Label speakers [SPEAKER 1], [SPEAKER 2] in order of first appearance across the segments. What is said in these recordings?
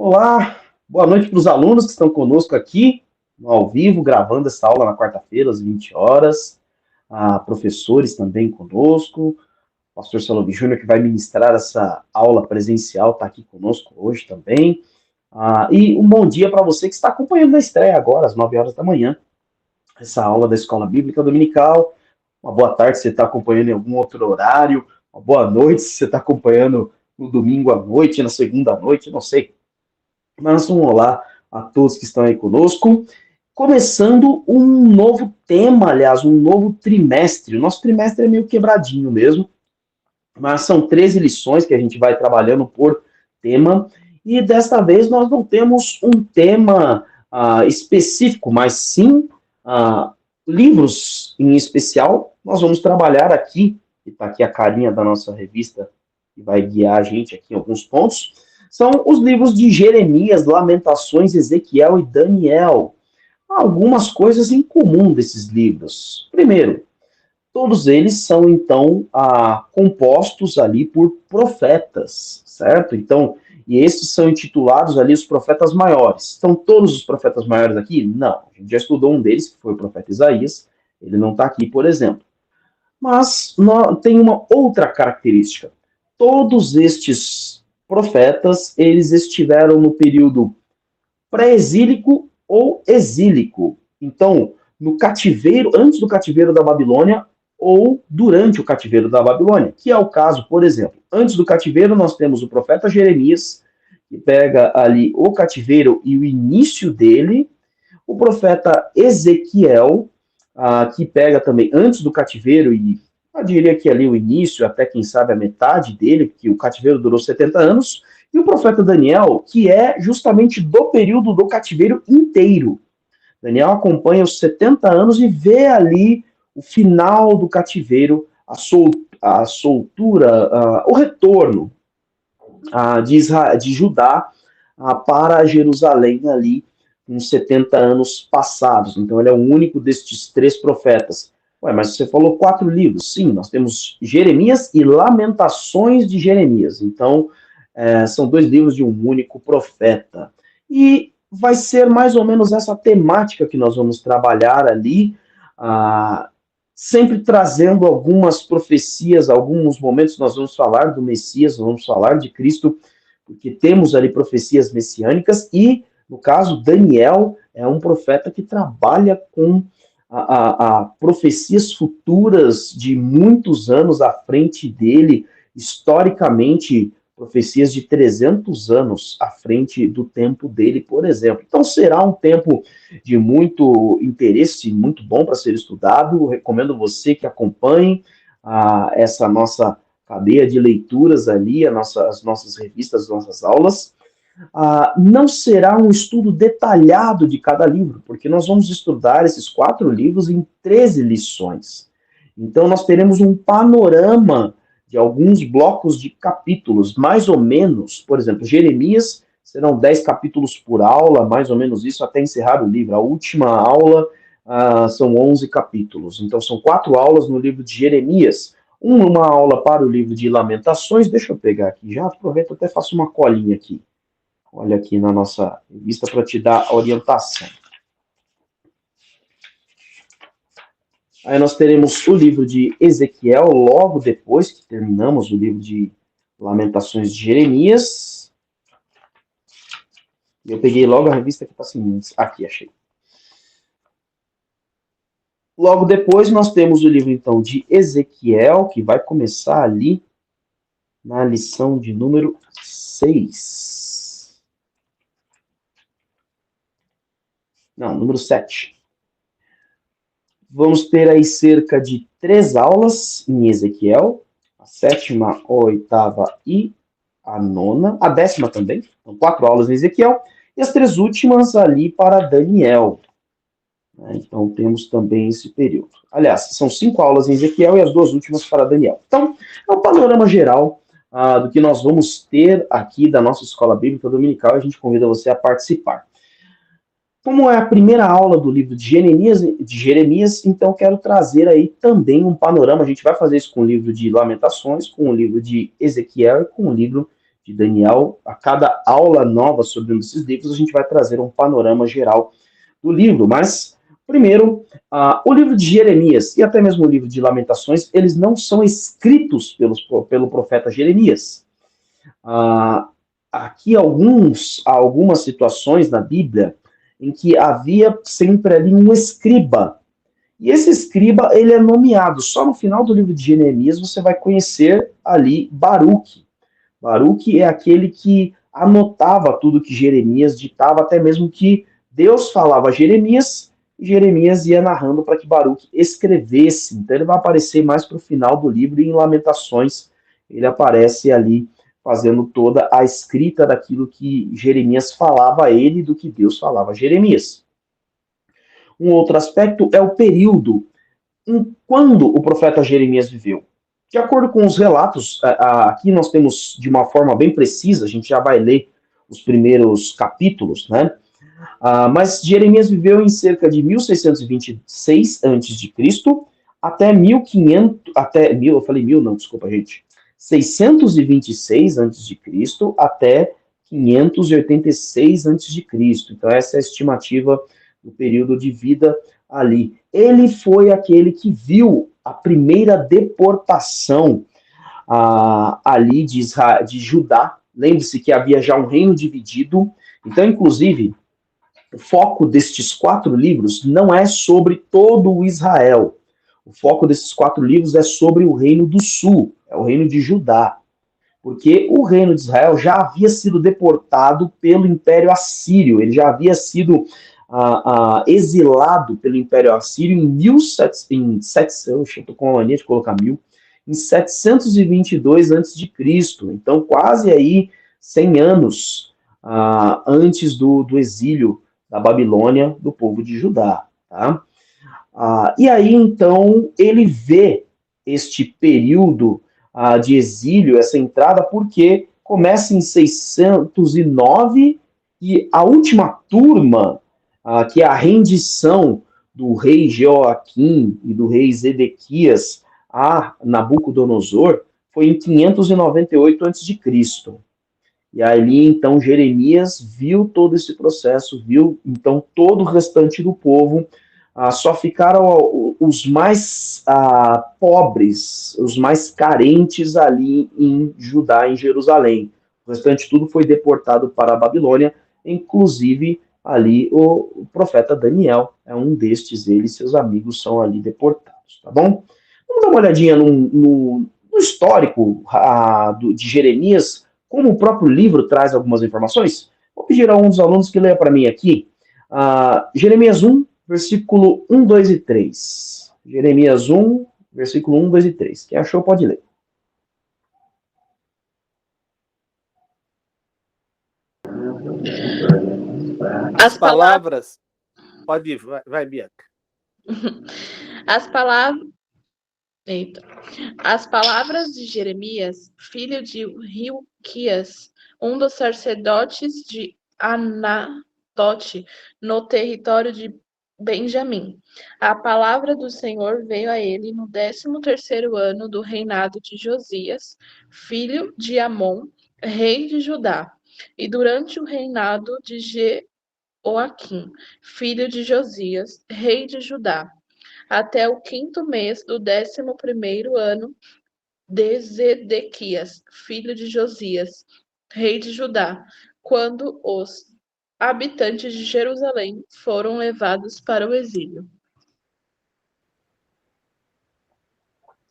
[SPEAKER 1] Olá, boa noite para os alunos que estão conosco aqui, no ao vivo, gravando essa aula na quarta-feira, às 20 horas. Professores também conosco. O pastor Salomão Júnior, que vai ministrar essa aula presencial, está aqui conosco hoje também. E um bom dia para você que está acompanhando na estreia agora, às 9 horas da manhã, essa aula da Escola Bíblica Dominical. Uma boa tarde se você está acompanhando em algum outro horário. Uma boa noite se você está acompanhando no domingo à noite, na segunda à noite, não sei. Mas um olá a todos que estão aí conosco. Começando um novo tema, aliás, um novo trimestre. O nosso trimestre é meio quebradinho mesmo, mas são 13 lições que a gente vai trabalhando por tema. E desta vez nós não temos um tema específico, mas sim livros em especial. Nós vamos trabalhar aqui, que está aqui a carinha da nossa revista, que vai guiar a gente aqui em alguns pontos. São os livros de Jeremias, Lamentações, Ezequiel e Daniel. Há algumas coisas em comum desses livros. Primeiro, todos eles são, então, compostos ali por profetas, certo? Então, e esses são intitulados ali os profetas maiores. Estão todos os profetas maiores aqui? Não. A gente já estudou um deles, que foi o profeta Isaías. Ele não está aqui, por exemplo. Mas tem uma outra característica. Todos estes profetas, eles estiveram no período pré-exílico ou exílico. Então, no cativeiro, antes do cativeiro da Babilônia ou durante o cativeiro da Babilônia, que é o caso, por exemplo, antes do cativeiro nós temos o profeta Jeremias, que pega ali o cativeiro e o início dele, o profeta Ezequiel, que pega também antes do cativeiro e eu diria que ali o início, até quem sabe a metade dele, porque o cativeiro durou 70 anos, e o profeta Daniel, que é justamente do período do cativeiro inteiro. Daniel acompanha os 70 anos e vê ali o final do cativeiro, a soltura, o retorno de Judá para Jerusalém ali, uns 70 anos passados. Então ele é o único destes três profetas. Ué, mas você falou 4 livros. Sim, nós temos Jeremias e Lamentações de Jeremias. Então, são 2 livros de um único profeta. E vai ser mais ou menos essa temática que nós vamos trabalhar ali, sempre trazendo algumas profecias, alguns momentos nós vamos falar do Messias, vamos falar de Cristo, porque temos ali profecias messiânicas e, no caso, Daniel é um profeta que trabalha com profecias futuras de muitos anos à frente dele, historicamente, profecias de 300 anos à frente do tempo dele, por exemplo. Então, será um tempo de muito interesse, muito bom para ser estudado. Recomendo você que acompanhe essa nossa cadeia de leituras ali, as nossas revistas, as nossas aulas. Não será um estudo detalhado de cada livro, porque nós vamos estudar esses 4 livros em 13 lições. Então, nós teremos um panorama de alguns blocos de capítulos, mais ou menos, por exemplo, Jeremias, serão 10 capítulos por aula, mais ou menos isso, até encerrar o livro. A última aula são 11 capítulos. Então, são 4 aulas no livro de Jeremias. Uma aula para o livro de Lamentações. Deixa eu pegar aqui, já aproveito, até faço uma colinha aqui. Olha aqui na nossa revista para te dar a orientação. Aí nós teremos o livro de Ezequiel, logo depois que terminamos o livro de Lamentações de Jeremias. Eu peguei logo a revista que está assim, aqui, achei. Logo depois nós temos o livro, então, de Ezequiel, que vai começar ali na lição de número 6. Não, número 7. Vamos ter aí cerca de 3 aulas em Ezequiel, a 7ª, a 8ª e a 9ª, a 10ª também, então 4 aulas em Ezequiel, e as 3 últimas ali para Daniel. Então temos também esse período. Aliás, são 5 aulas em Ezequiel e as 2 últimas para Daniel. Então, é um panorama geral do que nós vamos ter aqui da nossa Escola Bíblica Dominical, e a gente convida você a participar. Como é a primeira aula do livro de Jeremias, então quero trazer aí também um panorama. A gente vai fazer isso com o livro de Lamentações, com o livro de Ezequiel e com o livro de Daniel. A cada aula nova sobre um desses livros, a gente vai trazer um panorama geral do livro. Mas, primeiro, o livro de Jeremias e até mesmo o livro de Lamentações, eles não são escritos pelo profeta Jeremias. Aqui algumas situações na Bíblia em que havia sempre ali um escriba. E esse escriba, ele é nomeado. Só no final do livro de Jeremias você vai conhecer ali Baruque. Baruque é aquele que anotava tudo que Jeremias ditava, até mesmo que Deus falava a Jeremias, e Jeremias ia narrando para que Baruque escrevesse. Então ele vai aparecer mais para o final do livro, e em Lamentações ele aparece ali fazendo toda a escrita daquilo que Jeremias falava a ele, do que Deus falava a Jeremias. Um outro aspecto é o período em quando o profeta Jeremias viveu. De acordo com os relatos, aqui nós temos de uma forma bem precisa, a gente já vai ler os primeiros capítulos, né? Mas Jeremias viveu em cerca de 1626 a.C. até 1500, eu falei mil, não, desculpa, gente. 626 a.C. até 586 a.C. Então essa é a estimativa do período de vida ali. Ele foi aquele que viu a primeira deportação ali de Judá. Lembre-se que havia já um reino dividido. Então, inclusive, o foco destes 4 livros não é sobre todo o Israel. O foco desses 4 livros é sobre o reino do sul, é o reino de Judá. Porque o reino de Israel já havia sido deportado pelo Império Assírio, ele já havia sido exilado pelo Império Assírio em 722 a.C., então quase aí 100 anos antes do exílio da Babilônia do povo de Judá. Tá? E aí, então, ele vê este período de exílio, essa entrada, porque começa em 609 e a última turma, que é a rendição do rei Jeoaquim e do rei Zedequias a Nabucodonosor, foi em 598 a.C. E ali, então, Jeremias viu todo esse processo, viu, então, todo o restante do povo. Só ficaram os mais pobres, os mais carentes ali em Judá, em Jerusalém. O restante tudo foi deportado para a Babilônia, inclusive ali o profeta Daniel é um destes, ele e seus amigos são ali deportados, tá bom? Vamos dar uma olhadinha no histórico de Jeremias, como o próprio livro traz algumas informações. Vou pedir a um dos alunos que leia para mim aqui, Jeremias 1, versículo 1, 2 e 3. Jeremias 1, versículo 1, 2 e 3. Quem achou pode ler.
[SPEAKER 2] As palavras... Pode ir, vai, Bianca.
[SPEAKER 3] As palavras... Eita. As palavras de Jeremias, filho de Hilquias, um dos sacerdotes de Anatote, no território de Benjamim. A palavra do Senhor veio a ele no 13º ano do reinado de Josias, filho de Amon, rei de Judá, e durante o reinado de Jeoaquim, filho de Josias, rei de Judá, até o 5º mês do 11º ano de Zedequias, filho de Josias, rei de Judá, quando os habitantes de Jerusalém foram levados para o exílio.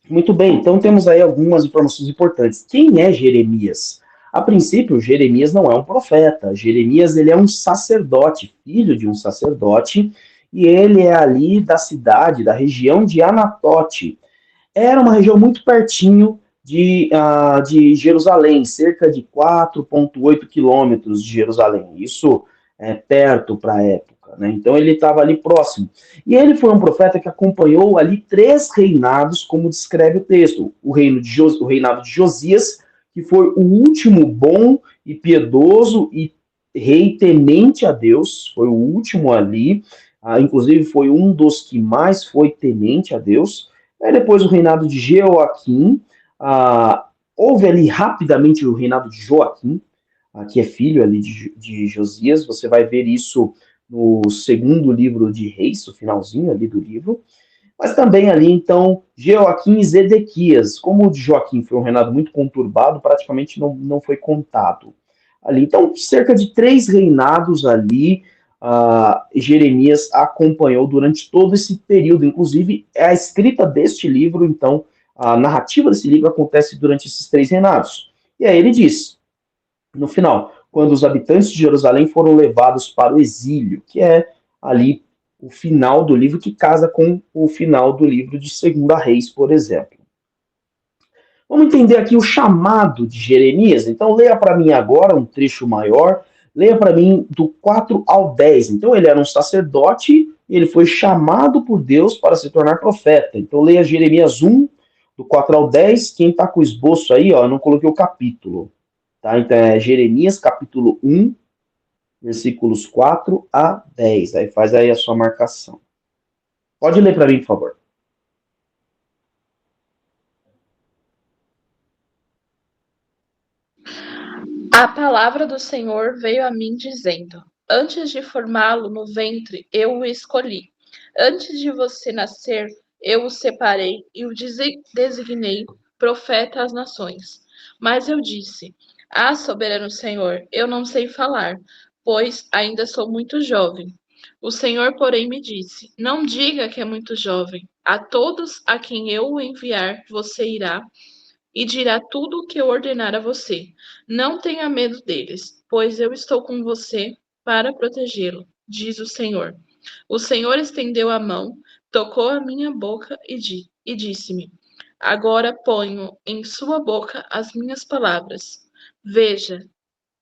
[SPEAKER 1] Muito bem, então temos aí algumas informações importantes. Quem é Jeremias? A princípio, Jeremias não é um profeta. Jeremias, ele é um sacerdote, filho de um sacerdote, e ele é ali da cidade, da região de Anatote. Era uma região muito pertinho de Jerusalém, cerca de 4,8 quilômetros de Jerusalém. Isso é perto para a época, né? Então ele estava ali próximo. E ele foi um profeta que acompanhou ali 3 reinados, como descreve o texto. O reinado de Josias, que foi o último bom e piedoso e rei temente a Deus, foi o último ali, inclusive foi um dos que mais foi temente a Deus. Aí depois o reinado de Jeoaquim, houve ali rapidamente o reinado de Joaquim, que é filho ali de Josias. Você vai ver isso no segundo livro de Reis, o finalzinho ali do livro. Mas também ali, então, Joaquim e Zedequias. Como o de Joaquim foi um reinado muito conturbado, praticamente não foi contado ali. Então, cerca de 3 reinados ali, Jeremias acompanhou durante todo esse período. Inclusive, a escrita deste livro, então, a narrativa desse livro acontece durante esses 3 reinados. E aí ele diz, no final, quando os habitantes de Jerusalém foram levados para o exílio, que é ali o final do livro, que casa com o final do livro de Segunda Reis, por exemplo. Vamos entender aqui o chamado de Jeremias. Então, leia para mim agora um trecho maior. Leia para mim do 4 ao 10. Então, ele era um sacerdote e ele foi chamado por Deus para se tornar profeta. Então, leia Jeremias 1, do 4 ao 10. Quem está com o esboço aí, ó, eu não coloquei o capítulo. Tá? Então, é Jeremias, capítulo 1, versículos 4 a 10. Aí faz aí a sua marcação. Pode ler para mim, por favor.
[SPEAKER 3] A palavra do Senhor veio a mim dizendo: Antes de formá-lo no ventre, eu o escolhi. Antes de você nascer, eu o separei e o designei profeta às nações. Mas eu disse: soberano Senhor, eu não sei falar, pois ainda sou muito jovem. O Senhor, porém, me disse: Não diga que é muito jovem. A todos a quem eu o enviar, você irá e dirá tudo o que eu ordenar a você. Não tenha medo deles, pois eu estou com você para protegê-lo, diz o Senhor. O Senhor estendeu a mão, tocou a minha boca e disse-me: Agora ponho em sua boca as minhas palavras. Veja,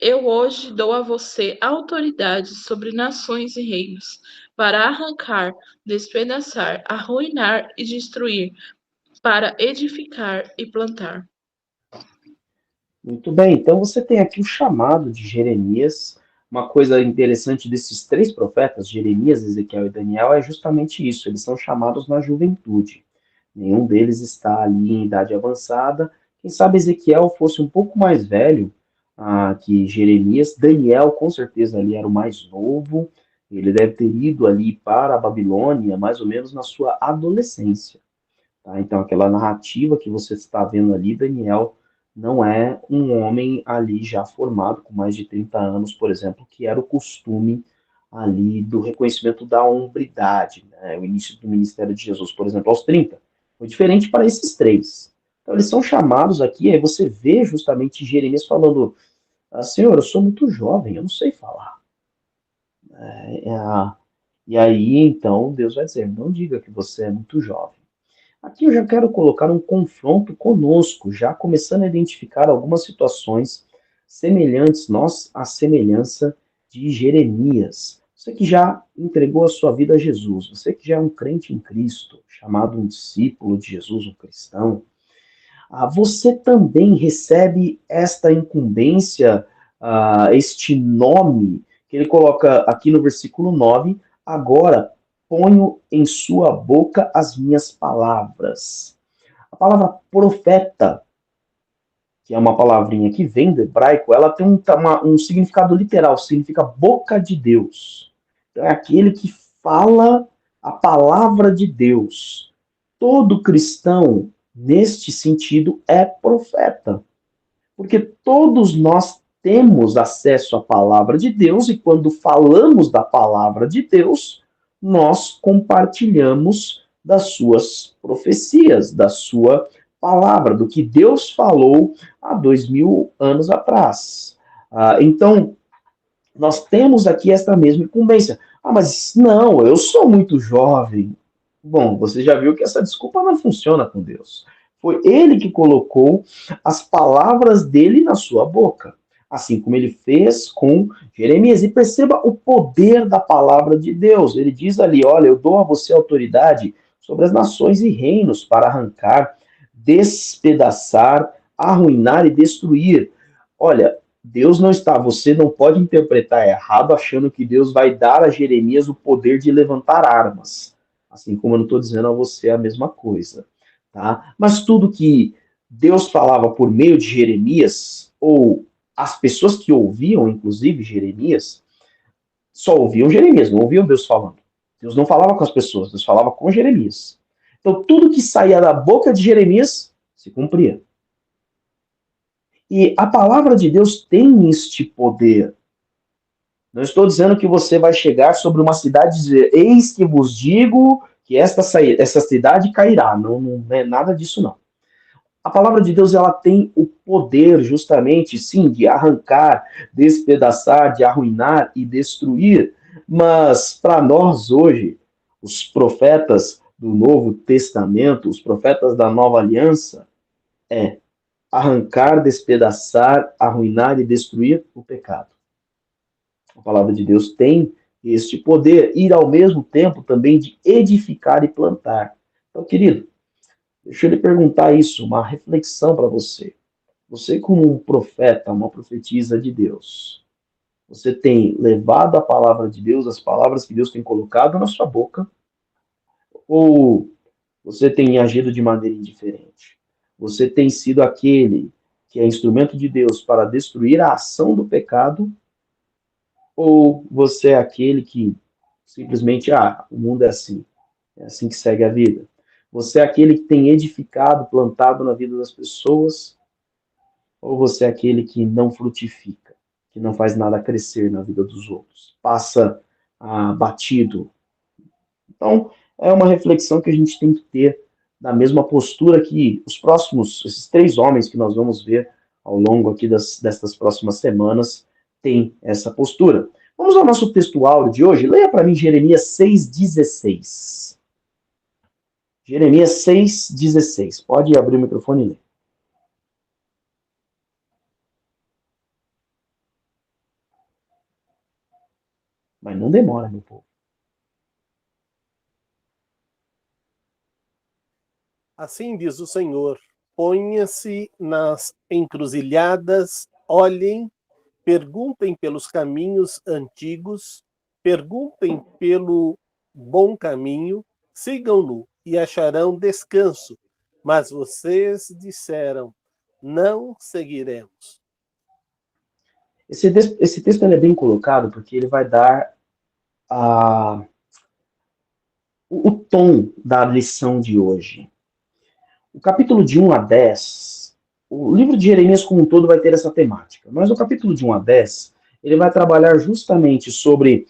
[SPEAKER 3] eu hoje dou a você autoridade sobre nações e reinos, para arrancar, despedaçar, arruinar e destruir, para edificar e plantar.
[SPEAKER 1] Muito bem, então você tem aqui o chamado de Jeremias. Uma coisa interessante desses 3 profetas, Jeremias, Ezequiel e Daniel, é justamente isso. Eles são chamados na juventude. Nenhum deles está ali em idade avançada. Quem sabe Ezequiel fosse um pouco mais velho que Jeremias. Daniel, com certeza, ali era o mais novo. Ele deve ter ido ali para a Babilônia, mais ou menos na sua adolescência. Tá? Então, aquela narrativa que você está vendo ali, Daniel, não é um homem ali já formado, com mais de 30 anos, por exemplo, que era o costume ali do reconhecimento da hombridade, né? O início do ministério de Jesus, por exemplo, aos 30. Foi diferente para esses 3. Então, eles são chamados aqui, aí você vê justamente Jeremias falando, Senhor, eu sou muito jovem, eu não sei falar. E aí, então, Deus vai dizer, não diga que você é muito jovem. Aqui eu já quero colocar um confronto conosco, já começando a identificar algumas situações semelhantes, nós, à semelhança de Jeremias. Você que já entregou a sua vida a Jesus, você que já é um crente em Cristo, chamado um discípulo de Jesus, um cristão, você também recebe esta incumbência, este nome, que ele coloca aqui no versículo 9, agora ponho em sua boca as minhas palavras. A palavra profeta, que é uma palavrinha que vem do hebraico, ela tem um significado literal, significa boca de Deus. Então é aquele que fala a palavra de Deus. Todo cristão, neste sentido, é profeta. Porque todos nós temos acesso à palavra de Deus e quando falamos da palavra de Deus, nós compartilhamos das suas profecias, da sua palavra, do que Deus falou há 2000 anos atrás. Então, nós temos aqui esta mesma incumbência. Mas não, eu sou muito jovem. Bom, você já viu que essa desculpa não funciona com Deus. Foi ele que colocou as palavras dele na sua boca, assim como ele fez com Jeremias. E perceba o poder da palavra de Deus. Ele diz ali, olha, eu dou a você autoridade sobre as nações e reinos para arrancar, despedaçar, arruinar e destruir. Olha, Deus não está, você não pode interpretar errado achando que Deus vai dar a Jeremias o poder de levantar armas. Assim como eu não estou dizendo a você a mesma coisa. Tá? Mas tudo que Deus falava por meio de Jeremias, ou as pessoas que ouviam, inclusive Jeremias, só ouviam Jeremias, não ouviam Deus falando. Deus não falava com as pessoas, Deus falava com Jeremias. Então, tudo que saía da boca de Jeremias se cumpria. E a palavra de Deus tem este poder. Não estou dizendo que você vai chegar sobre uma cidade e dizer, eis que vos digo que essa cidade cairá. Não, não é nada disso, não. A palavra de Deus, ela tem o poder, justamente, sim, de arrancar, despedaçar, de arruinar e destruir. Mas, para nós hoje, os profetas do Novo Testamento, os profetas da Nova Aliança, é arrancar, despedaçar, arruinar e destruir o pecado. A palavra de Deus tem este poder, e ao mesmo tempo também de edificar e plantar. Então, querido, deixa eu lhe perguntar isso, uma reflexão para você. Você, como um profeta, uma profetisa de Deus, você tem levado a palavra de Deus, as palavras que Deus tem colocado na sua boca, ou você tem agido de maneira indiferente? Você tem sido aquele que é instrumento de Deus para destruir a ação do pecado, ou você é aquele que simplesmente, o mundo é assim que segue a vida? Você é aquele que tem edificado, plantado na vida das pessoas, ou você é aquele que não frutifica, que não faz nada crescer na vida dos outros, passa batido? Então, é uma reflexão que a gente tem que ter da mesma postura que esses 3 homens que nós vamos ver ao longo aqui destas próximas semanas, têm essa postura. Vamos ao nosso textual de hoje. Leia para mim Jeremias 6,16. Jeremias 6,16. Pode abrir o microfone e ler. Mas não demora, meu povo.
[SPEAKER 2] Assim diz o Senhor: ponha-se nas encruzilhadas, olhem, perguntem pelos caminhos antigos, perguntem pelo bom caminho, sigam-no e acharão descanso. Mas vocês disseram: não seguiremos.
[SPEAKER 1] Esse texto é bem colocado porque ele vai dar o tom da lição de hoje. O capítulo de 1 a 10, o livro de Jeremias como um todo vai ter essa temática, mas o capítulo de 1 a 10, ele vai trabalhar justamente sobre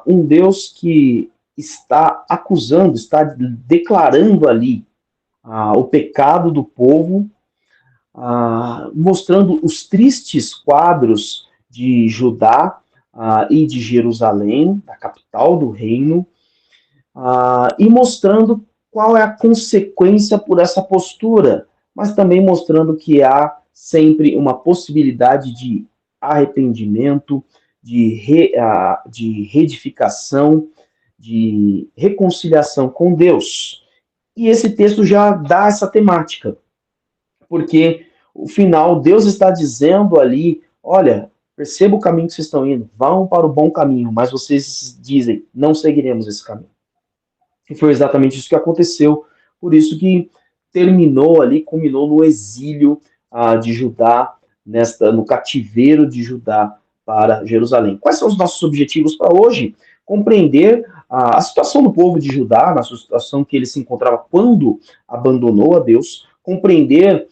[SPEAKER 1] um Deus que está acusando, está declarando ali o pecado do povo, mostrando os tristes quadros de Judá e de Jerusalém, da capital do reino, e mostrando qual é a consequência por essa postura, mas também mostrando que há sempre uma possibilidade de arrependimento, de reedificação, de reconciliação com Deus. E esse texto já dá essa temática, porque o final, Deus está dizendo ali, olha, perceba o caminho que vocês estão indo, vão para o bom caminho, mas vocês dizem, não seguiremos esse caminho. E foi exatamente isso que aconteceu, por isso que terminou ali, culminou no exílio de Judá, no cativeiro de Judá para Jerusalém. Quais são os nossos objetivos para hoje? Compreender a situação do povo de Judá, na situação que ele se encontrava quando abandonou a Deus, compreender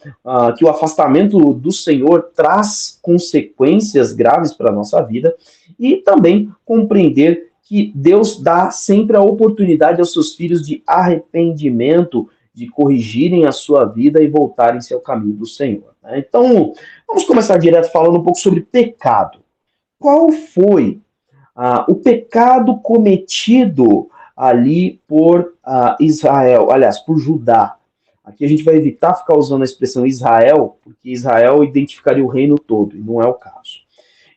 [SPEAKER 1] que o afastamento do Senhor traz consequências graves para a nossa vida, e também compreender que Deus dá sempre a oportunidade aos seus filhos de arrependimento, de corrigirem a sua vida e voltarem-se ao caminho do Senhor. Né? Então, vamos começar direto falando um pouco sobre pecado. Qual foi o pecado cometido ali por Israel, aliás, por Judá? Aqui a gente vai evitar ficar usando a expressão Israel, porque Israel identificaria o reino todo, e não é o caso.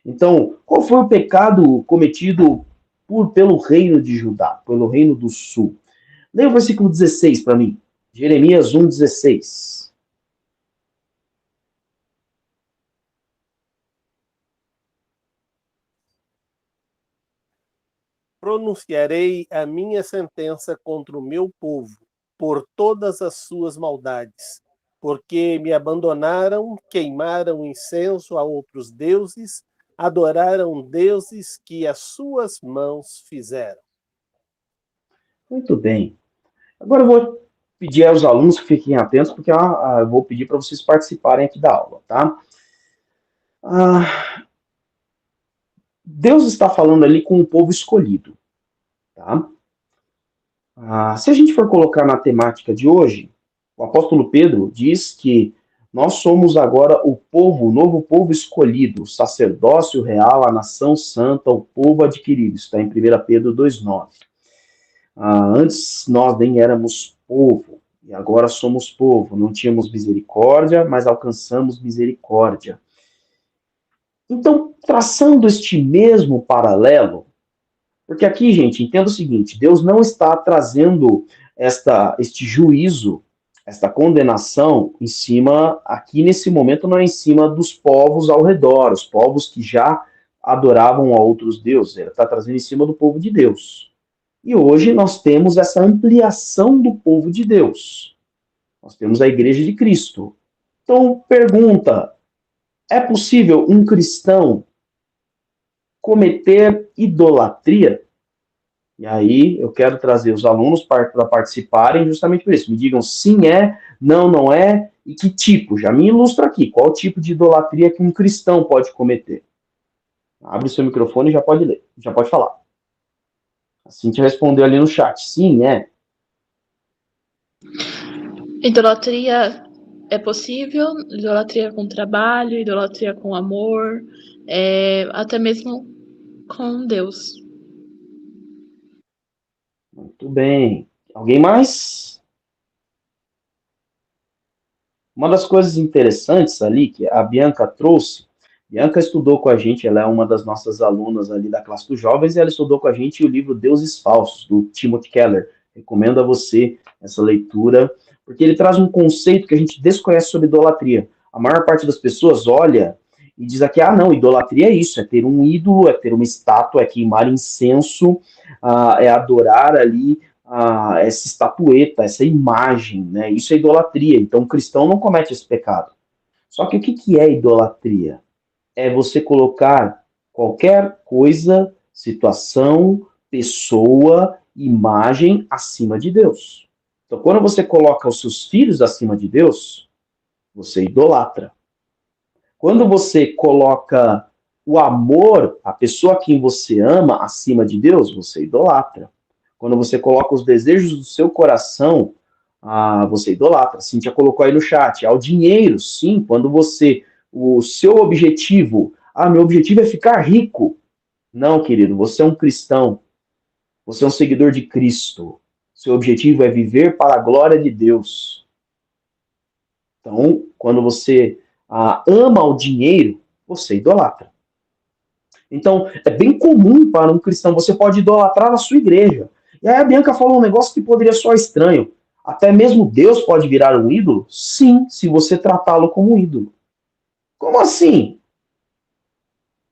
[SPEAKER 1] Então, qual foi o pecado cometido pelo reino de Judá, pelo reino do sul? Leia o versículo 16 para mim. Jeremias 1,16.
[SPEAKER 2] Pronunciarei a minha sentença contra o meu povo, por todas as suas maldades. porque me abandonaram, queimaram incenso a outros deuses, adoraram deuses que as suas mãos fizeram.
[SPEAKER 1] Muito bem. Agora eu vou pedir aos alunos que fiquem atentos, porque eu vou pedir para vocês participarem aqui da aula, tá? Deus está falando ali com o povo escolhido, tá? Se a gente for colocar na temática de hoje, o apóstolo Pedro diz que nós somos agora o povo, o novo povo escolhido, o sacerdócio real, a nação santa, o povo adquirido. Isso está em 1 Pedro 2,9. Antes nós nem éramos povo, e agora somos povo. Não tínhamos misericórdia, mas alcançamos misericórdia. Então, traçando este mesmo paralelo, porque aqui, gente, entenda o seguinte, Deus não está trazendo este juízo, esta condenação em cima, aqui nesse momento, não é em cima dos povos ao redor, os povos que já adoravam a outros deuses, ele está trazendo em cima do povo de Deus. E hoje nós temos essa ampliação do povo de Deus. Nós temos a Igreja de Cristo. Então, pergunta, é possível um cristão cometer idolatria? E aí eu quero trazer os alunos para participarem justamente por isso. Me digam sim é, não é, e que tipo. Já me ilustra aqui. Qual tipo de idolatria que um cristão pode cometer? Abre o seu microfone e já pode ler, já pode falar. A Cíntia respondeu ali no chat. Sim, é.
[SPEAKER 3] Idolatria é possível, idolatria com trabalho, idolatria com amor, até mesmo com Deus.
[SPEAKER 1] Muito bem. Alguém mais? Uma das coisas interessantes ali que a Bianca trouxe, Bianca estudou com a gente, ela é uma das nossas alunas ali da classe dos jovens, e ela estudou com a gente o livro Deuses Falsos, do Timothy Keller. Recomendo a você essa leitura, porque ele traz um conceito que a gente desconhece sobre idolatria. A maior parte das pessoas olha e diz aqui, não, idolatria é isso, é ter um ídolo, é ter uma estátua, é queimar incenso, é adorar ali essa estatueta, essa imagem, né? Isso é idolatria. Então, o cristão não comete esse pecado. Só que o que é idolatria? É você colocar qualquer coisa, situação, pessoa, imagem acima de Deus. Então, quando você coloca os seus filhos acima de Deus, você idolatra. Quando você coloca o amor, a pessoa a quem você ama, acima de Deus, você idolatra. Quando você coloca os desejos do seu coração, você idolatra. A Cíntia colocou aí no chat. Ao dinheiro, sim, quando o seu objetivo, meu objetivo é ficar rico. Não, querido, você é um cristão. Você é um seguidor de Cristo. Seu objetivo é viver para a glória de Deus. Então, quando você ama o dinheiro, você idolatra. Então, é bem comum para um cristão, você pode idolatrar a sua igreja. E aí a Bianca falou um negócio que poderia soar estranho. Até mesmo Deus pode virar um ídolo? Sim, se você tratá-lo como um ídolo. Como assim?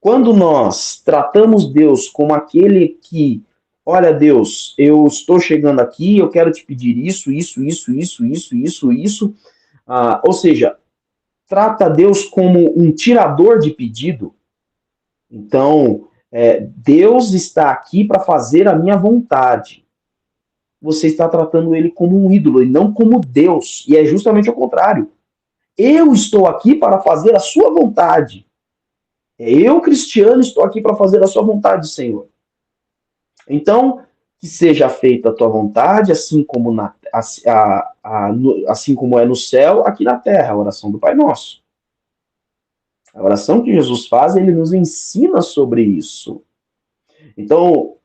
[SPEAKER 1] Quando nós tratamos Deus como aquele que, olha Deus, eu estou chegando aqui, eu quero te pedir isso, ou seja, trata Deus como um tirador de pedido. Então, Deus está aqui para fazer a minha vontade. Você está tratando ele como um ídolo e não como Deus. E é justamente o contrário. Eu estou aqui para fazer a sua vontade. Eu, cristiano, estou aqui para fazer a sua vontade, Senhor. Então, que seja feita a tua vontade, assim como, assim como é no céu, aqui na terra, a oração do Pai Nosso. A oração que Jesus faz, ele nos ensina sobre isso. Então,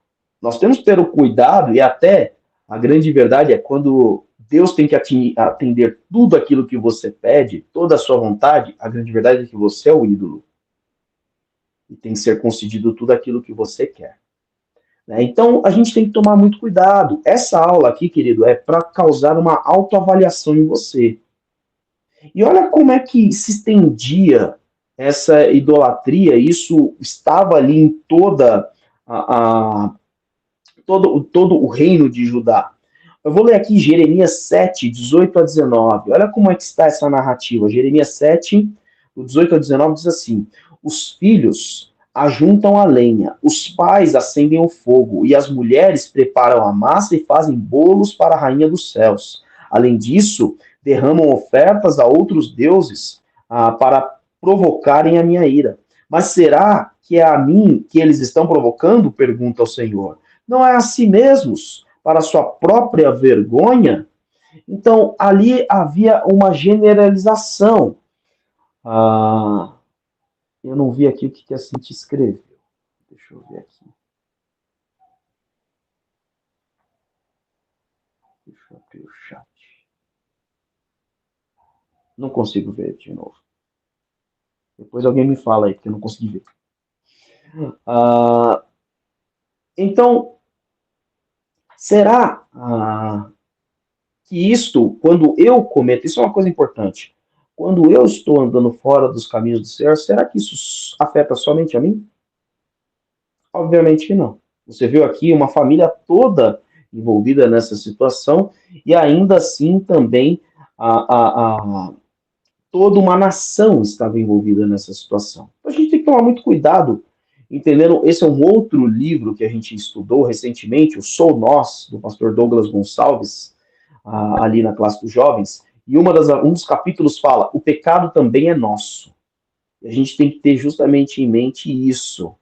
[SPEAKER 1] nós temos que ter o cuidado, e até a grande verdade é quando Deus tem que atender tudo aquilo que você pede, toda a sua vontade, a grande verdade é que você é o ídolo. E tem que ser concedido tudo aquilo que você quer. Então, a gente tem que tomar muito cuidado. Essa aula aqui, querido, é para causar uma autoavaliação em você. E olha como é que se estendia essa idolatria, isso estava ali em todo o reino de Judá. Eu vou ler aqui Jeremias 7, 18 a 19. Olha como é que está essa narrativa. Jeremias 7, do 18 a 19 diz assim: os filhos ajuntam a lenha, os pais acendem o fogo, e as mulheres preparam a massa e fazem bolos para a rainha dos céus. Além disso, derramam ofertas a outros deuses para provocarem a minha ira. Mas será que é a mim que eles estão provocando? Pergunta o Senhor. Não é a si mesmos, para sua própria vergonha? Então, ali havia uma generalização. Ah, eu não vi aqui o que a Cintia escreveu. Deixa eu ver aqui. Deixa eu abrir o chat. Não consigo ver de novo. Depois alguém me fala aí, porque eu não consegui ver. Então, será que isto, quando eu cometo, isso é uma coisa importante, quando eu estou andando fora dos caminhos do Senhor, será que isso afeta somente a mim? Obviamente que não. Você viu aqui uma família toda envolvida nessa situação e ainda assim também toda uma nação estava envolvida nessa situação. Então a gente tem que tomar muito cuidado, entendendo? Esse é um outro livro que a gente estudou recentemente, o Sou Nós, do pastor Douglas Gonçalves, ali na classe dos jovens, e um dos capítulos fala: o pecado também é nosso. E a gente tem que ter justamente em mente isso.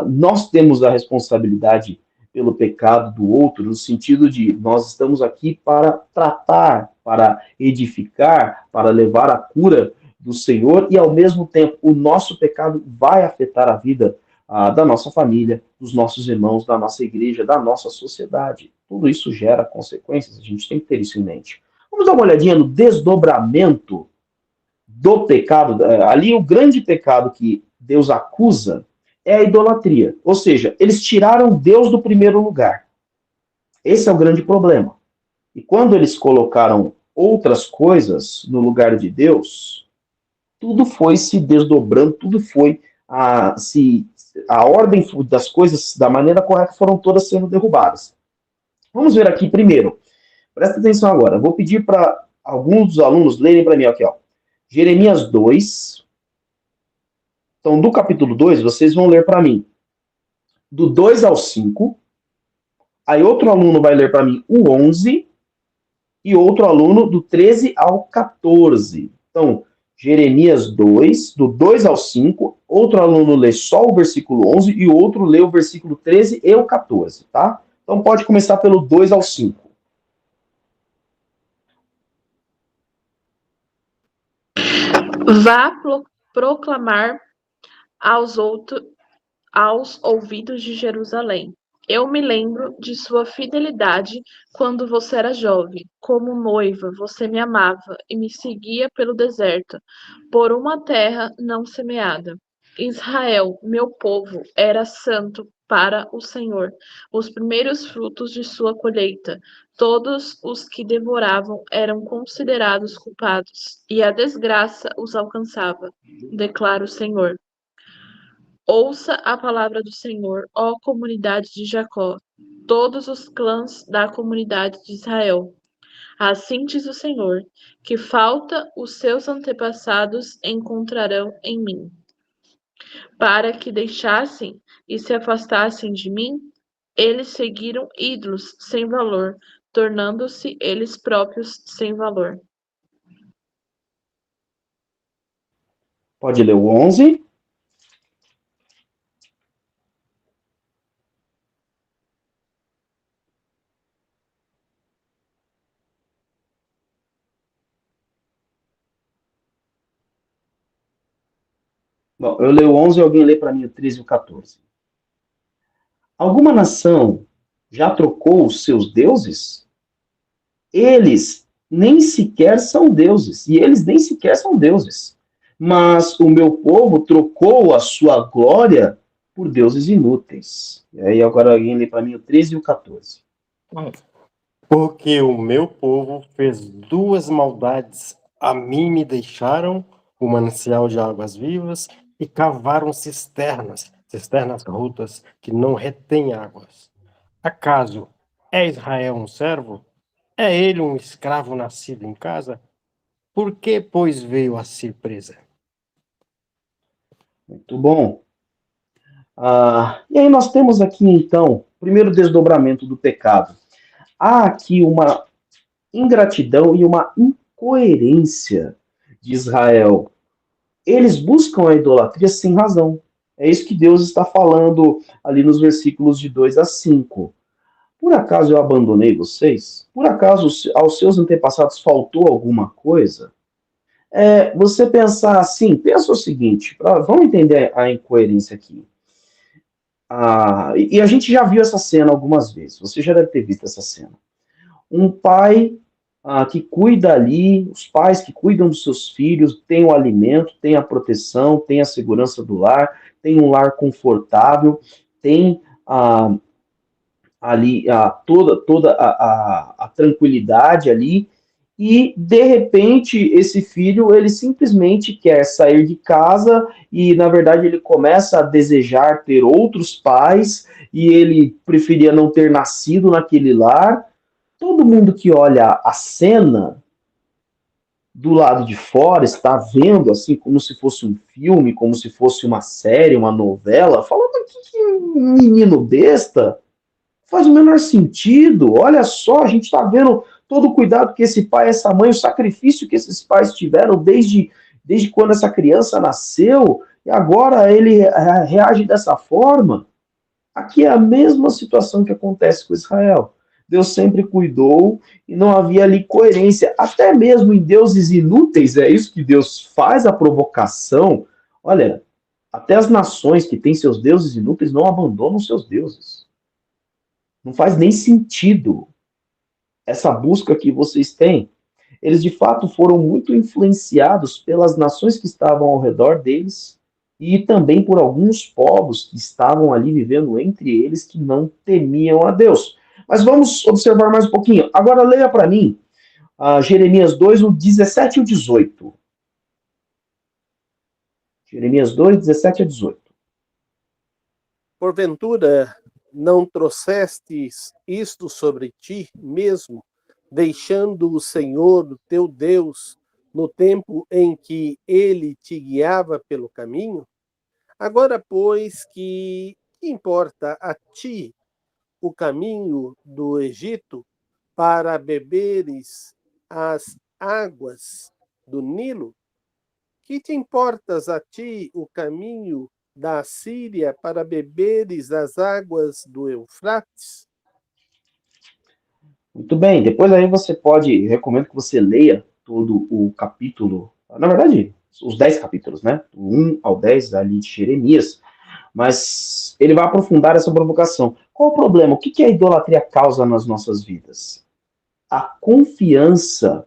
[SPEAKER 1] Nós temos a responsabilidade pelo pecado do outro, no sentido de nós estamos aqui para tratar, para edificar, para levar a cura do Senhor, e ao mesmo tempo o nosso pecado vai afetar a vida da nossa família, dos nossos irmãos, da nossa igreja, da nossa sociedade. Tudo isso gera consequências, a gente tem que ter isso em mente. Vamos dar uma olhadinha no desdobramento do pecado. Ali o grande pecado que Deus acusa é a idolatria. Ou seja, eles tiraram Deus do primeiro lugar. Esse é o grande problema. E quando eles colocaram outras coisas no lugar de Deus, tudo foi se desdobrando, tudo foi a ordem das coisas da maneira correta foram todas sendo derrubadas. Vamos ver aqui primeiro. Presta atenção agora. Vou pedir para alguns dos alunos lerem para mim aqui, ó. Jeremias 2. Então, do capítulo 2, vocês vão ler para mim do 2 ao 5. Aí outro aluno vai ler para mim o 11 e outro aluno do 13 ao 14. Então, Jeremias 2, do 2 ao 5, outro aluno lê só o versículo 11 e o outro lê o versículo 13 e o 14, tá? Então pode começar pelo 2 ao 5.
[SPEAKER 3] Vá proclamar aos ouvidos de Jerusalém. Eu me lembro de sua fidelidade quando você era jovem. Como noiva, você me amava e me seguia pelo deserto, por uma terra não semeada. Israel, meu povo, era santo para o Senhor, os primeiros frutos de sua colheita. Todos os que devoravam eram considerados culpados, e a desgraça os alcançava, declara o Senhor. Ouça a palavra do Senhor, ó comunidade de Jacó, todos os clãs da comunidade de Israel. Assim diz o Senhor, que falta os seus antepassados encontrarão em mim, para que deixassem e se afastassem de mim. Eles seguiram ídolos sem valor, tornando-se eles próprios sem valor.
[SPEAKER 1] Pode ler o 11. Bom, eu leio o 11 e alguém lê para mim o 13 e o 14. Alguma nação já trocou os seus deuses? Eles nem sequer são deuses, e eles nem sequer são deuses. Mas o meu povo trocou a sua glória por deuses inúteis. E aí agora alguém lê para mim o 13 e o 14.
[SPEAKER 4] Porque o meu povo fez duas maldades. A mim me deixaram o manancial de águas vivas e cavaram cisternas rotas que não retêm águas. Acaso É Israel um servo? É ele um escravo nascido em casa? Por que, pois, veio a ser presa?
[SPEAKER 1] Muito bom. E aí nós temos aqui, então, o primeiro desdobramento do pecado. Há aqui uma ingratidão e uma incoerência de Israel. Eles buscam a idolatria sem razão. É isso que Deus está falando ali nos versículos de 2 a 5. Por acaso eu abandonei vocês? Por acaso aos seus antepassados faltou alguma coisa? Você pensar assim, pensa o seguinte, vamos entender a incoerência aqui. E a gente já viu essa cena algumas vezes, você já deve ter visto essa cena. Um pai que cuida ali, os pais que cuidam dos seus filhos, tem o alimento, tem a proteção, tem a segurança do lar, tem um lar confortável, tem ali toda a tranquilidade ali, e de repente esse filho ele simplesmente quer sair de casa e na verdade ele começa a desejar ter outros pais e ele preferia não ter nascido naquele lar. Todo mundo que olha a cena do lado de fora está vendo assim como se fosse um filme, como se fosse uma série, uma novela, falando que menino besta, faz o menor sentido. Olha só, a gente está vendo todo o cuidado que esse pai e essa mãe, o sacrifício que esses pais tiveram desde quando essa criança nasceu, e agora ele reage dessa forma. Aqui é a mesma situação que acontece com Israel. Deus sempre cuidou e não havia ali coerência, até mesmo em deuses inúteis, é isso que Deus faz a provocação. Olha, até as nações que têm seus deuses inúteis não abandonam seus deuses. Não faz nem sentido essa busca que vocês têm. Eles de fato foram muito influenciados pelas nações que estavam ao redor deles e também por alguns povos que estavam ali vivendo entre eles que não temiam a Deus. Mas vamos observar mais um pouquinho. Agora leia para mim Jeremias 2, o 17 e o 18. Jeremias 2, 17 a 18.
[SPEAKER 2] Porventura, não trouxestes isto sobre ti mesmo, deixando o Senhor, teu Deus, no tempo em que ele te guiava pelo caminho? Agora, pois, que importa a ti o caminho do Egito para beberes as águas do Nilo? Que te importas a ti o caminho da Síria para beberes as águas do Eufrates?
[SPEAKER 1] Muito bem, depois aí você pode, recomendo que você leia todo o capítulo, na verdade, os 10 capítulos, né? Do 1 ao 10 ali de Jeremias, mas ele vai aprofundar essa provocação. Qual o problema? O que a idolatria causa nas nossas vidas? A confiança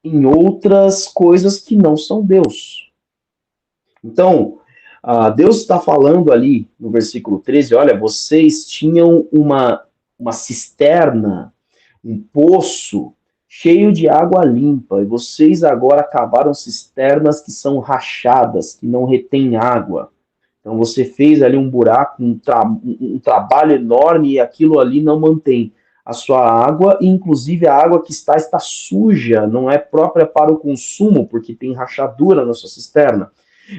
[SPEAKER 1] em outras coisas que não são Deus. Então, Deus está falando ali no versículo 13, olha, vocês tinham uma cisterna, um poço cheio de água limpa, e vocês agora cavaram cisternas que são rachadas, que não retêm água. Então você fez ali um buraco, um trabalho enorme, e aquilo ali não mantém a sua água, e inclusive a água que está suja, não é própria para o consumo, porque tem rachadura na sua cisterna.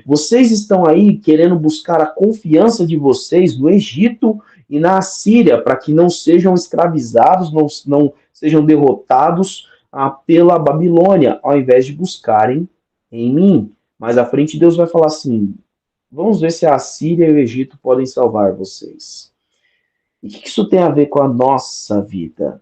[SPEAKER 1] Vocês estão aí querendo buscar a confiança de vocês no Egito e na Assíria, para que não sejam escravizados, não sejam derrotados pela Babilônia, ao invés de buscarem em mim. Mais à frente, Deus vai falar assim: vamos ver se a Assíria e o Egito podem salvar vocês. E o que isso tem a ver com a nossa vida?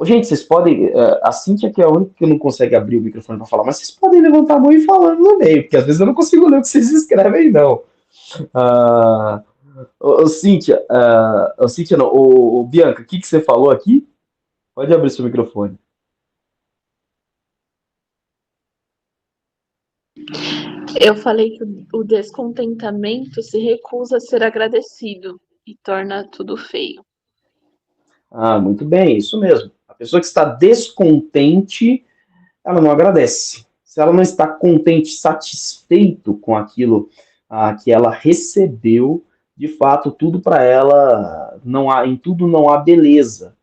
[SPEAKER 1] Gente, vocês podem. A Cíntia, que é a única que não consegue abrir o microfone para falar, mas vocês podem levantar a mão e falar no meio, porque às vezes eu não consigo ler o que vocês escrevem, não. Cíntia, Cíntia não, Bianca, o que você falou aqui? Pode abrir seu microfone.
[SPEAKER 3] Eu falei que o descontentamento se recusa a ser agradecido e torna tudo feio.
[SPEAKER 1] Muito bem, isso mesmo. A pessoa que está descontente, ela não agradece. Se ela não está contente, satisfeito com aquilo que ela recebeu, de fato, tudo para ela, em tudo não há beleza.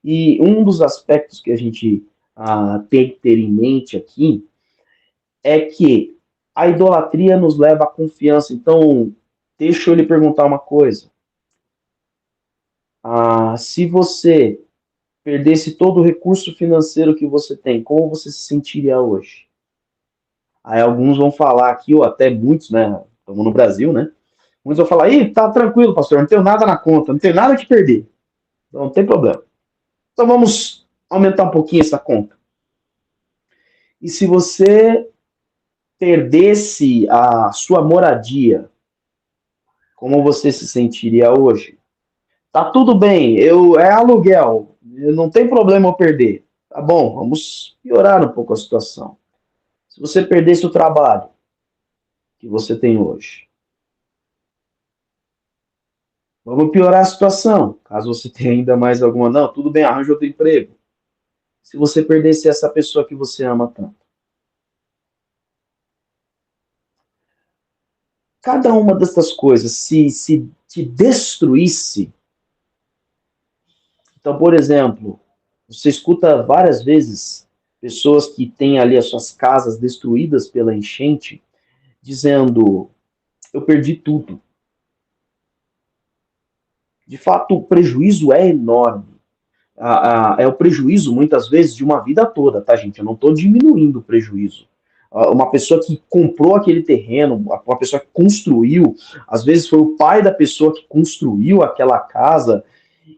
[SPEAKER 1] E um dos aspectos que a gente tem que ter em mente aqui é que a idolatria nos leva à confiança. Então, deixa eu lhe perguntar uma coisa. Se você perdesse todo o recurso financeiro que você tem, como você se sentiria hoje? Aí alguns vão falar aqui, ou até muitos, né? Estamos no Brasil, né? Muitos vão falar, ih, tá tranquilo, pastor, não tenho nada na conta, não tenho nada que perder. Então, não tem problema. Então vamos aumentar um pouquinho essa conta. E se você perdesse a sua moradia, como você se sentiria hoje? Tá tudo bem, é aluguel, não tem problema eu perder. Tá bom, vamos piorar um pouco a situação. Se você perdesse o trabalho que você tem hoje, vamos piorar a situação. Caso você tenha ainda mais alguma, não, tudo bem, arranja outro emprego. Se você perdesse essa pessoa que você ama tanto. Cada uma dessas coisas, se te destruísse. Então, por exemplo, você escuta várias vezes pessoas que têm ali as suas casas destruídas pela enchente, dizendo, eu perdi tudo. De fato, o prejuízo é enorme. É o prejuízo, muitas vezes, de uma vida toda, tá, gente? Eu não estou diminuindo o prejuízo. Uma pessoa que comprou aquele terreno, uma pessoa que construiu, às vezes foi o pai da pessoa que construiu aquela casa,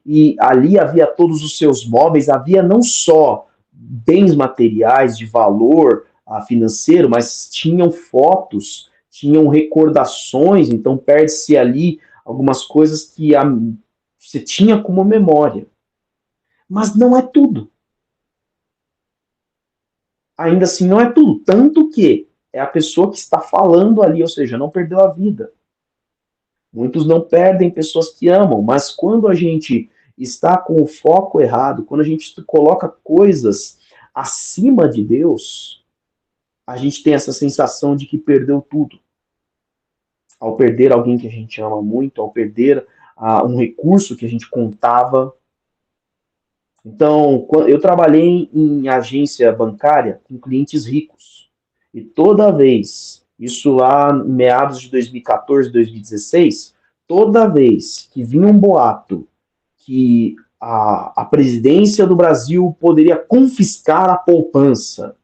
[SPEAKER 1] e ali havia todos os seus móveis, havia não só bens materiais de valor financeiro, mas tinham fotos, tinham recordações, então perde-se ali algumas coisas que você tinha como memória. Mas não é tudo. Ainda assim, não é tudo. Tanto que é a pessoa que está falando ali, ou seja, não perdeu a vida. Muitos não perdem pessoas que amam, mas quando a gente está com o foco errado, quando a gente coloca coisas acima de Deus, a gente tem essa sensação de que perdeu tudo. Ao perder alguém que a gente ama muito, ao perder um recurso que a gente contava. Então, eu trabalhei em agência bancária com clientes ricos. E toda vez, isso lá em meados de 2014, 2016, toda vez que vinha um boato que a presidência do Brasil poderia confiscar a poupança,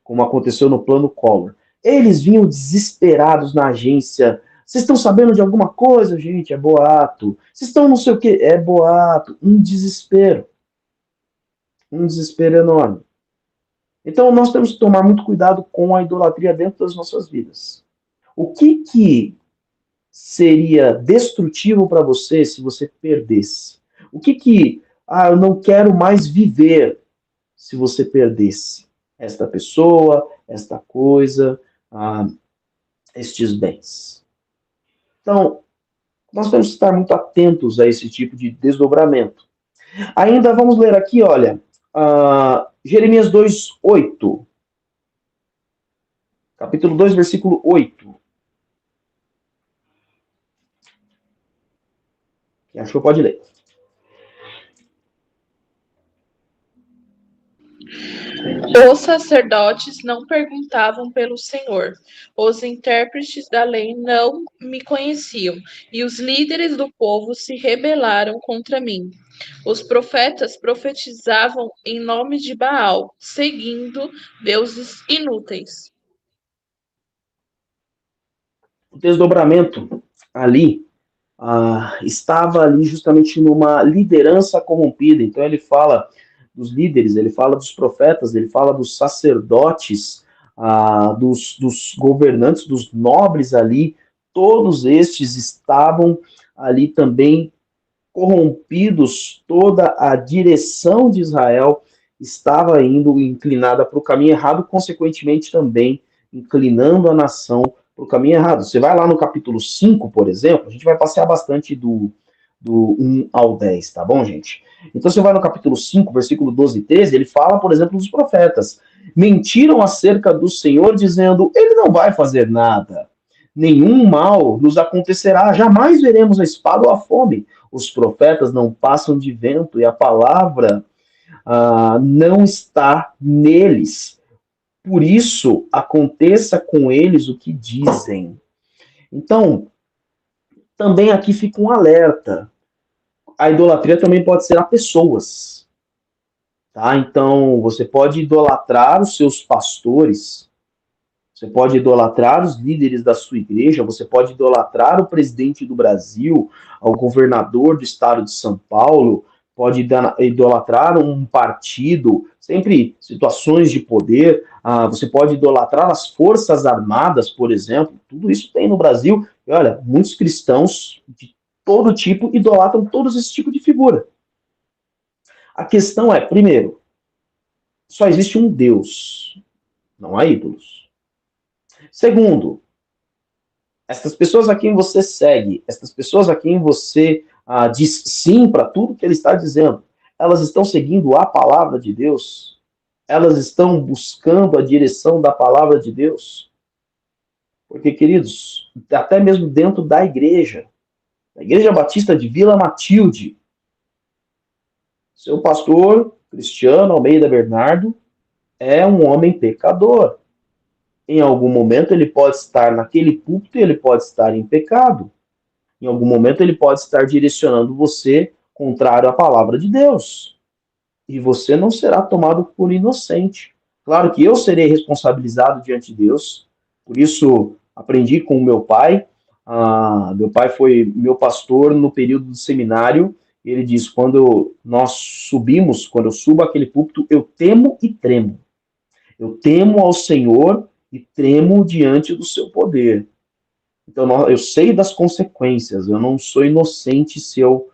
[SPEAKER 1] como aconteceu no plano Collor, eles vinham desesperados na agência. Vocês estão sabendo de alguma coisa, gente? É boato. Vocês estão não sei o quê? É boato. Um desespero. Um desespero enorme. Então, nós temos que tomar muito cuidado com a idolatria dentro das nossas vidas. O que seria destrutivo para você se você perdesse? O que eu não quero mais viver se você perdesse esta pessoa, esta coisa, estes bens? Então, nós temos que estar muito atentos a esse tipo de desdobramento. Ainda vamos ler aqui, olha, Jeremias 2:8. Capítulo 2, versículo 8. Quem achou pode ler.
[SPEAKER 3] Os sacerdotes não perguntavam pelo Senhor, os intérpretes da lei não me conheciam, e os líderes do povo se rebelaram contra mim. Os profetas profetizavam em nome de Baal, seguindo deuses inúteis.
[SPEAKER 1] O desdobramento ali estava ali justamente numa liderança corrompida. Então ele fala dos líderes, ele fala dos profetas, ele fala dos sacerdotes, dos governantes, dos nobres ali. Todos estes estavam ali também corrompidos. Toda a direção de Israel estava indo inclinada para o caminho errado, consequentemente também inclinando a nação para o caminho errado. Você vai lá no capítulo 5, por exemplo, a gente vai passear bastante do 1 ao 10, tá bom, gente? Então você vai no capítulo 5, versículo 12 e 13, ele fala, por exemplo, dos profetas. Mentiram acerca do Senhor, dizendo, ele não vai fazer nada. nenhum mal nos acontecerá, jamais veremos a espada ou a fome. Os profetas não passam de vento e a palavra não está neles. Por isso, aconteça com eles o que dizem. Então, também aqui fica um alerta. A idolatria também pode ser a pessoas. Tá? Então, você pode idolatrar os seus pastores, você pode idolatrar os líderes da sua igreja, você pode idolatrar o presidente do Brasil, o governador do estado de São Paulo, pode idolatrar um partido, sempre situações de poder, você pode idolatrar as forças armadas, por exemplo, tudo isso tem no Brasil, e olha, muitos cristãos de todo tipo idolatram todos esses tipos de figura. A questão é, primeiro, só existe um Deus, não há ídolos. Segundo, essas pessoas a quem você segue, essas pessoas a quem você diz sim para tudo que ele está dizendo, elas estão seguindo a palavra de Deus? Elas estão buscando a direção da palavra de Deus? Porque, queridos, até mesmo dentro da Igreja Batista de Vila Matilde, seu pastor, Cristiano Almeida Bernardo, é um homem pecador. Em algum momento ele pode estar naquele púlpito e ele pode estar em pecado. Em algum momento ele pode estar direcionando você contrário à palavra de Deus. E você não será tomado por inocente. Claro que eu serei responsabilizado diante de Deus. Por isso aprendi com o meu pai. Meu pai foi meu pastor no período do seminário. Ele diz, quando eu subo aquele púlpito, eu temo e tremo. Eu temo ao Senhor e tremo diante do seu poder. Então, eu sei das consequências, eu não sou inocente se eu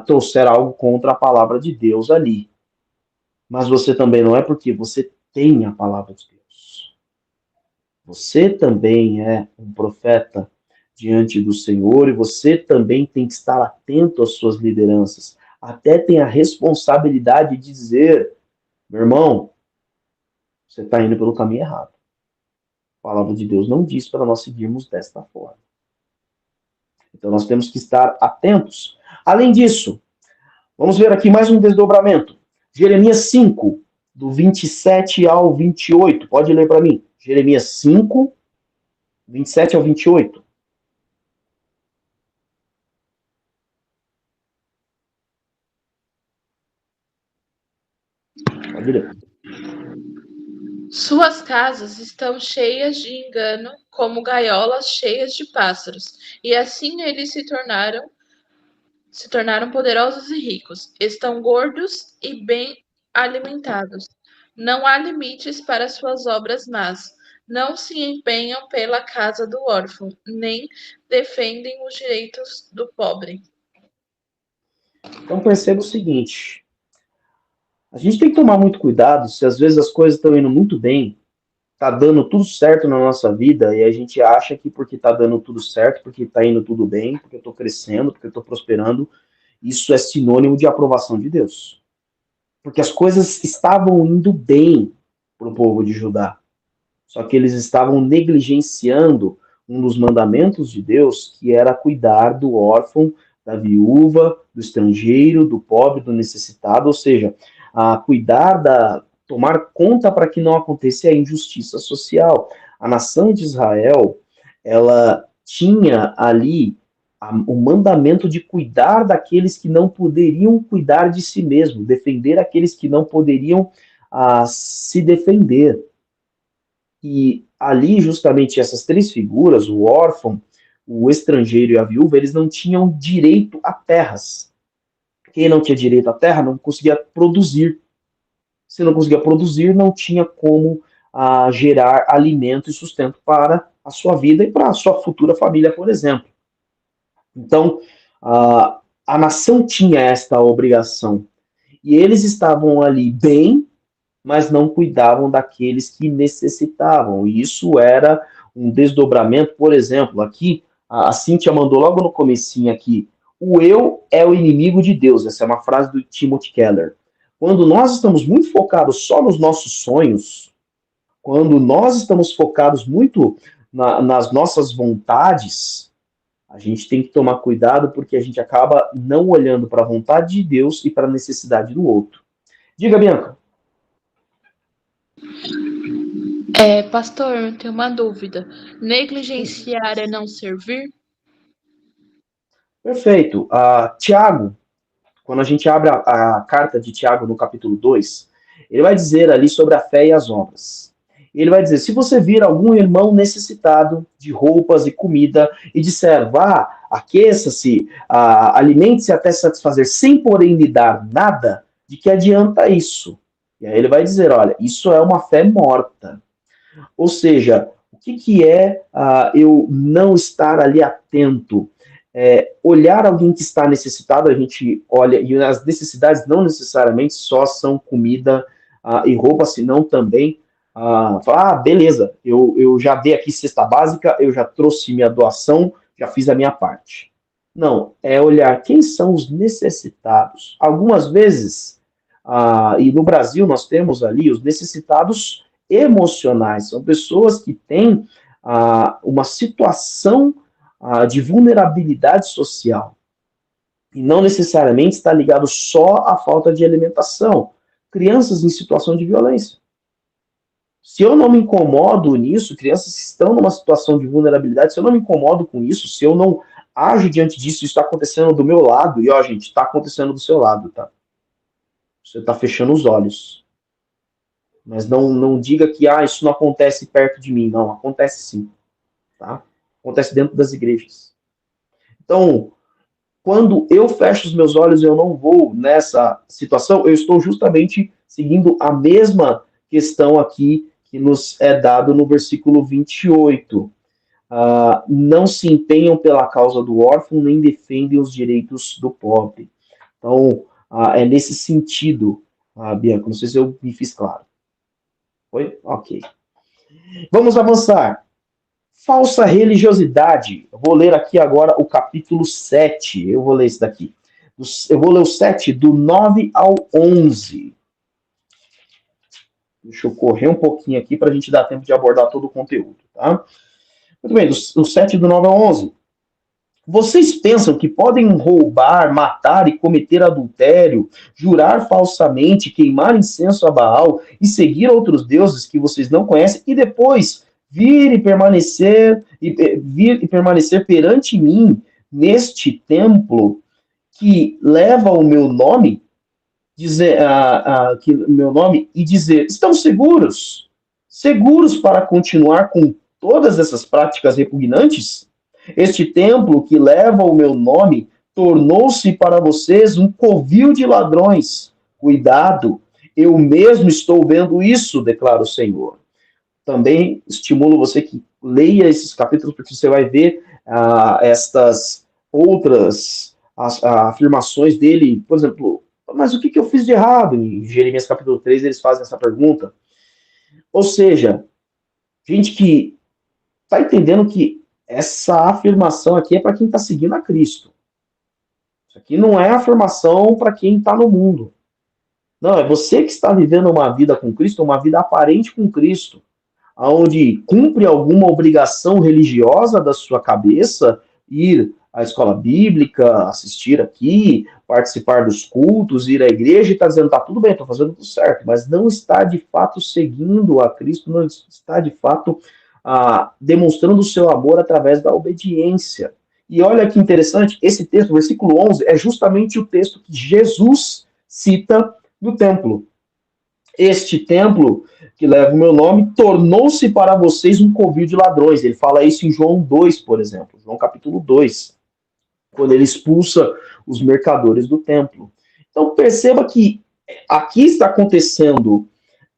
[SPEAKER 1] trouxer algo contra a palavra de Deus ali. Mas você também não é, porque você tem a palavra de Deus. Você também é um profeta diante do Senhor e você também tem que estar atento às suas lideranças. Até tem a responsabilidade de dizer, meu irmão, você está indo pelo caminho errado. A palavra de Deus não diz para nós seguirmos desta forma. Então nós temos que estar atentos. Além disso, vamos ver aqui mais um desdobramento. Jeremias 5, do 27 ao 28. Pode ler para mim. Jeremias 5, 27 ao 28. Pode ler.
[SPEAKER 3] Suas casas estão cheias de engano, como gaiolas cheias de pássaros, e assim eles se tornaram poderosos e ricos. Estão gordos e bem alimentados. Não há limites para suas obras más. Não se empenham pela casa do órfão, nem defendem os direitos do pobre.
[SPEAKER 1] Então perceba o seguinte. A gente tem que tomar muito cuidado se às vezes as coisas estão indo muito bem, tá dando tudo certo na nossa vida, e a gente acha que porque tá dando tudo certo, porque tá indo tudo bem, porque eu tô crescendo, porque eu tô prosperando, isso é sinônimo de aprovação de Deus. Porque as coisas estavam indo bem para o povo de Judá. Só que eles estavam negligenciando um dos mandamentos de Deus, que era cuidar do órfão, da viúva, do estrangeiro, do pobre, do necessitado, ou seja, tomar conta para que não acontecesse a injustiça social. A nação de Israel, ela tinha ali o mandamento de cuidar daqueles que não poderiam cuidar de si mesmo, defender aqueles que não poderiam se defender. E ali, justamente, essas três figuras, o órfão, o estrangeiro e a viúva, eles não tinham direito a terras. Quem não tinha direito à terra não conseguia produzir. Se não conseguia produzir, não tinha como gerar alimento e sustento para a sua vida e para a sua futura família, por exemplo. Então, a nação tinha esta obrigação. E eles estavam ali bem, mas não cuidavam daqueles que necessitavam. E isso era um desdobramento, por exemplo, aqui, a Cíntia mandou logo no comecinho aqui, o eu é o inimigo de Deus. Essa é uma frase do Timothy Keller. Quando nós estamos muito focados só nos nossos sonhos, quando nós estamos focados muito nas nossas vontades, a gente tem que tomar cuidado porque a gente acaba não olhando para a vontade de Deus e para a necessidade do outro. Diga, Bianca.
[SPEAKER 3] Pastor, eu tenho uma dúvida. Negligenciar é não servir?
[SPEAKER 1] Perfeito. Tiago, quando a gente abre a carta de Tiago no capítulo 2, ele vai dizer ali sobre a fé e as obras. Ele vai dizer, se você vir algum irmão necessitado de roupas e comida e disser, vá, aqueça-se, alimente-se até satisfazer, sem porém lhe dar nada, de que adianta isso? E aí ele vai dizer, olha, isso é uma fé morta. Ou seja, o que é eu não estar ali atento? Olhar alguém que está necessitado, a gente olha, e as necessidades não necessariamente só são comida e roupa, senão também falar, beleza, eu já dei aqui cesta básica, eu já trouxe minha doação, já fiz a minha parte. Não, é olhar quem são os necessitados. Algumas vezes, e no Brasil nós temos ali os necessitados emocionais, são pessoas que têm uma situação de vulnerabilidade social. E não necessariamente está ligado só à falta de alimentação. Crianças em situação de violência. Se eu não me incomodo nisso, crianças que estão numa situação de vulnerabilidade, se eu não me incomodo com isso, se eu não ajo diante disso, isso está acontecendo do meu lado, e ó, gente, está acontecendo do seu lado, tá? Você está fechando os olhos. Mas não diga que isso não acontece perto de mim. Não, acontece sim. Tá? Acontece dentro das igrejas. Então, quando eu fecho os meus olhos e eu não vou nessa situação, eu estou justamente seguindo a mesma questão aqui que nos é dado no versículo 28. Não se empenham pela causa do órfão, nem defendem os direitos do pobre. Então, é nesse sentido, Bianca, não sei se eu me fiz claro. Foi? Ok. Vamos avançar. Falsa religiosidade. Eu vou ler aqui agora o capítulo 7. Eu vou ler esse daqui. Eu vou ler o 7, do 9 ao 11. Deixa eu correr um pouquinho aqui para a gente dar tempo de abordar todo o conteúdo, tá? Muito bem, do 7, do 9 ao 11. Vocês pensam que podem roubar, matar e cometer adultério, jurar falsamente, queimar incenso a Baal e seguir outros deuses que vocês não conhecem e depois vir e permanecer perante mim neste templo que leva o meu nome, e dizer, estão seguros para continuar com todas essas práticas repugnantes? Este templo que leva o meu nome tornou-se para vocês um covil de ladrões. Cuidado, eu mesmo estou vendo isso, declara o Senhor. Também estimulo você que leia esses capítulos, porque você vai ver estas outras afirmações dele. Por exemplo, mas o que eu fiz de errado? Em Jeremias capítulo 3, eles fazem essa pergunta. Ou seja, gente que está entendendo que essa afirmação aqui é para quem está seguindo a Cristo. Isso aqui não é afirmação para quem está no mundo. Não, é você que está vivendo uma vida com Cristo, uma vida aparente com Cristo, onde cumpre alguma obrigação religiosa da sua cabeça, ir à escola bíblica, assistir aqui, participar dos cultos, ir à igreja e está dizendo, tá tudo bem, estou fazendo tudo certo, mas não está de fato seguindo a Cristo, não está de fato demonstrando o seu amor através da obediência. E olha que interessante, esse texto, versículo 11, é justamente o texto que Jesus cita no templo. Este templo, que leva o meu nome, tornou-se para vocês um covil de ladrões. Ele fala isso em João 2, por exemplo, João capítulo 2, quando ele expulsa os mercadores do templo. Então perceba que aqui está acontecendo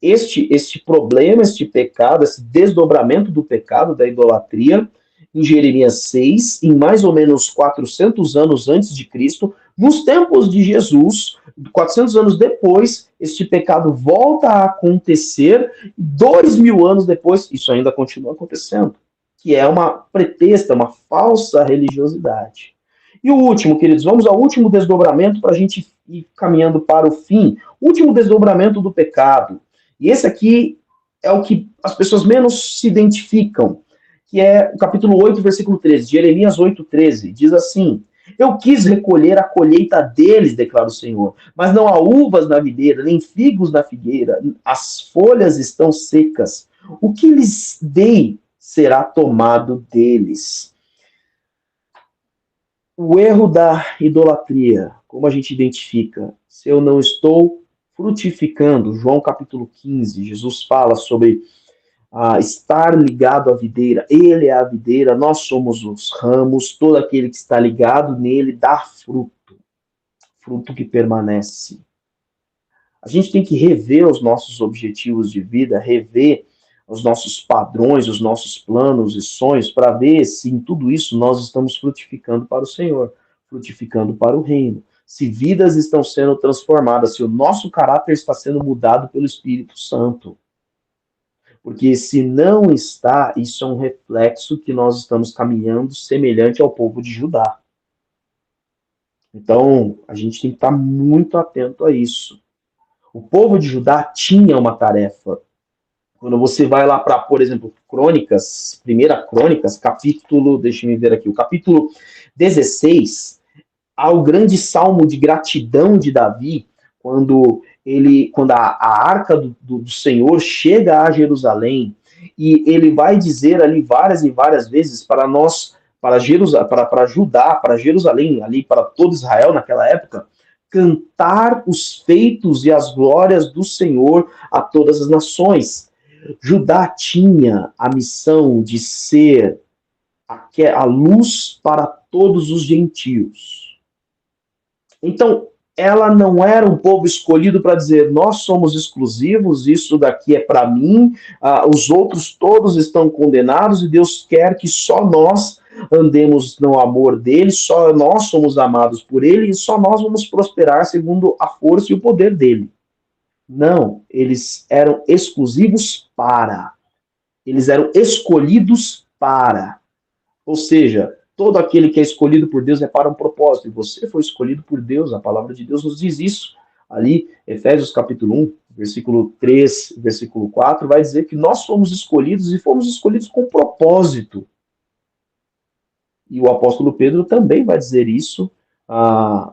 [SPEAKER 1] este problema, este pecado, esse desdobramento do pecado, da idolatria, em Jeremias 6, em mais ou menos 400 anos antes de Cristo, nos tempos de Jesus, 400 anos depois, este pecado volta a acontecer, 2000 anos depois, isso ainda continua acontecendo, que é uma pretexta, uma falsa religiosidade. E o último, queridos, vamos ao último desdobramento para a gente ir caminhando para o fim. Último desdobramento do pecado. E esse aqui é o que as pessoas menos se identificam, que é o capítulo 8, versículo 13, Jeremias 8, 13, diz assim: eu quis recolher a colheita deles, declara o Senhor, mas não há uvas na videira, nem figos na figueira, as folhas estão secas. O que lhes dei será tomado deles. O erro da idolatria, como a gente identifica? Se eu não estou frutificando, João capítulo 15, Jesus fala sobre estar ligado à videira. Ele é a videira, nós somos os ramos, todo aquele que está ligado nele dá fruto, fruto que permanece. A gente tem que rever os nossos objetivos de vida, rever os nossos padrões, os nossos planos e sonhos, para ver se em tudo isso nós estamos frutificando para o Senhor, frutificando para o reino. Se vidas estão sendo transformadas, se o nosso caráter está sendo mudado pelo Espírito Santo. Porque se não está, isso é um reflexo que nós estamos caminhando semelhante ao povo de Judá. Então, a gente tem que estar muito atento a isso. O povo de Judá tinha uma tarefa. Quando você vai lá para, por exemplo, Crônicas, 1 Crônicas, capítulo, deixa eu ver aqui, o capítulo 16, há o grande salmo de gratidão de Davi, quando a arca do Senhor chega a Jerusalém, e ele vai dizer ali várias e várias vezes para nós, para Judá, para Jerusalém, ali para todo Israel naquela época, cantar os feitos e as glórias do Senhor a todas as nações. Judá tinha a missão de ser a luz para todos os gentios. Então, ela não era um povo escolhido para dizer, nós somos exclusivos, isso daqui é para mim, os outros todos estão condenados e Deus quer que só nós andemos no amor dele, só nós somos amados por ele e só nós vamos prosperar segundo a força e o poder dele. Não, eles eram exclusivos para. Eles eram escolhidos para. Ou seja, todo aquele que é escolhido por Deus é para um propósito. E você foi escolhido por Deus. A palavra de Deus nos diz isso. Ali, Efésios capítulo 1, versículo 3, versículo 4, vai dizer que nós fomos escolhidos e fomos escolhidos com propósito. E o apóstolo Pedro também vai dizer isso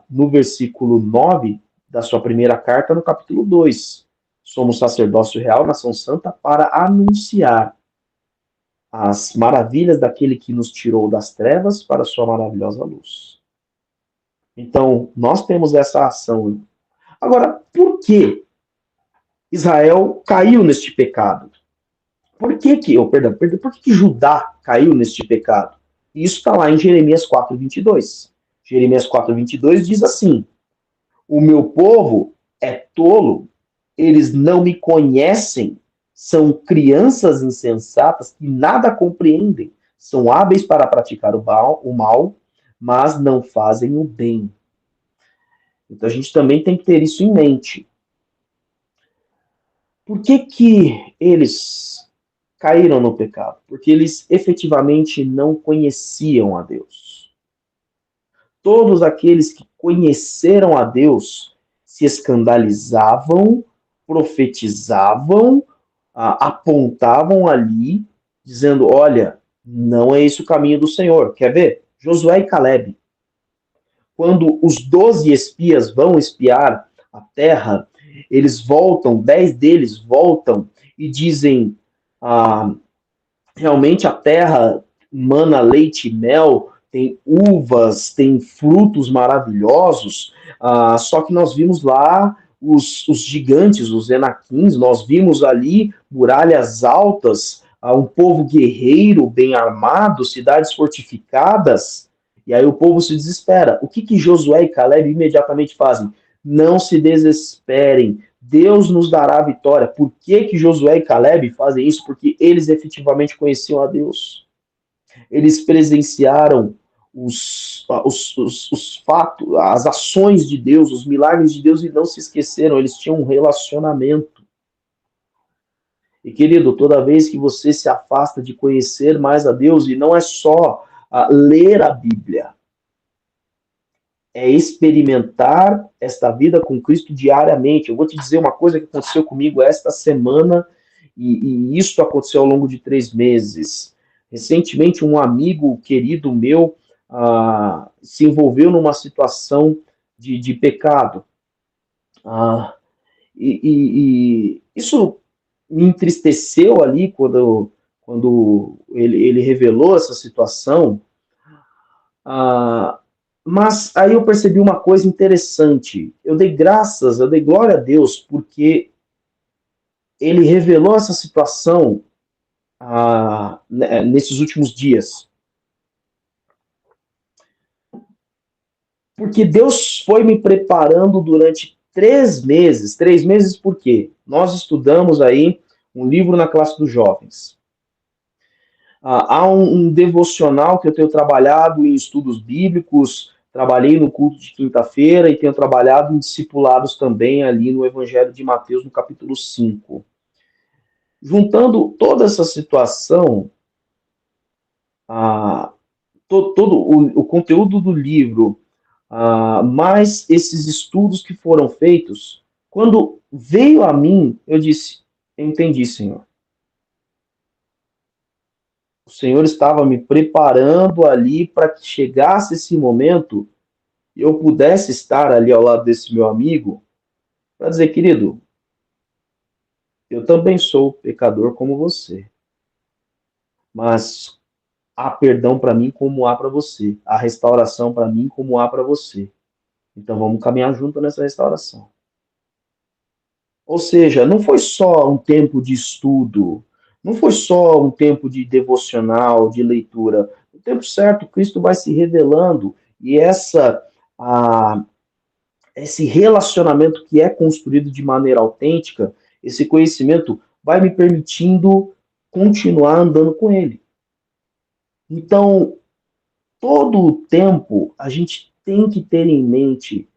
[SPEAKER 1] no versículo 9 da sua primeira carta, no capítulo 2. Somos sacerdócio real, nação santa, para anunciar as maravilhas daquele que nos tirou das trevas para a sua maravilhosa luz. Então, nós temos essa ação. Agora, por que Israel caiu neste pecado? Por que Judá caiu neste pecado? Isso está lá em Jeremias 4:22. Jeremias 4:22 diz assim: o meu povo é tolo, eles não me conhecem, são crianças insensatas que nada compreendem, são hábeis para praticar o mal, mas não fazem o bem. Então a gente também tem que ter isso em mente. Por que eles caíram no pecado? Porque eles efetivamente não conheciam a Deus. Todos aqueles que conheceram a Deus se escandalizavam, profetizavam, apontavam ali, dizendo, olha, não é esse o caminho do Senhor. Quer ver? Josué e Calebe. Quando os 12 espias vão espiar a terra, eles voltam, 10 deles voltam e dizem, realmente a terra mana leite e mel, tem uvas, tem frutos maravilhosos, só que nós vimos lá os gigantes, os Enaquins, nós vimos ali muralhas altas, um povo guerreiro, bem armado, cidades fortificadas, e aí o povo se desespera. O que Josué e Calebe imediatamente fazem? Não se desesperem, Deus nos dará a vitória. Por que Josué e Calebe fazem isso? Porque eles efetivamente conheciam a Deus. Eles presenciaram os fatos, as ações de Deus, os milagres de Deus e não se esqueceram, eles tinham um relacionamento. E querido, toda vez que você se afasta de conhecer mais a Deus, e não é só ler a Bíblia, é experimentar esta vida com Cristo diariamente. Eu vou te dizer uma coisa que aconteceu comigo esta semana, e isso aconteceu ao longo de 3 meses. Recentemente, um amigo querido meu se envolveu numa situação de pecado. Ah, e isso me entristeceu ali quando ele revelou essa situação. Ah, mas aí eu percebi uma coisa interessante. Eu dei glória a Deus, porque ele revelou essa situação nesses últimos dias. Porque Deus foi me preparando durante 3 meses. 3 meses por quê? Nós estudamos aí um livro na classe dos jovens. Há um devocional que eu tenho trabalhado em estudos bíblicos, trabalhei no culto de quinta-feira e tenho trabalhado em discipulados também ali no Evangelho de Mateus, no capítulo 5. Juntando toda essa situação, todo o conteúdo do livro, mais esses estudos que foram feitos, quando veio a mim, eu disse, entendi, Senhor. O Senhor estava me preparando ali para que chegasse esse momento e eu pudesse estar ali ao lado desse meu amigo para dizer, querido, eu também sou pecador como você, mas há perdão para mim como há para você, há restauração para mim como há para você. Então vamos caminhar junto nessa restauração. Ou seja, não foi só um tempo de estudo, não foi só um tempo de devocional, de leitura. No tempo certo, Cristo vai se revelando e esse relacionamento que é construído de maneira autêntica, esse conhecimento vai me permitindo continuar andando com Ele. Então, todo o tempo, a gente tem que ter em mente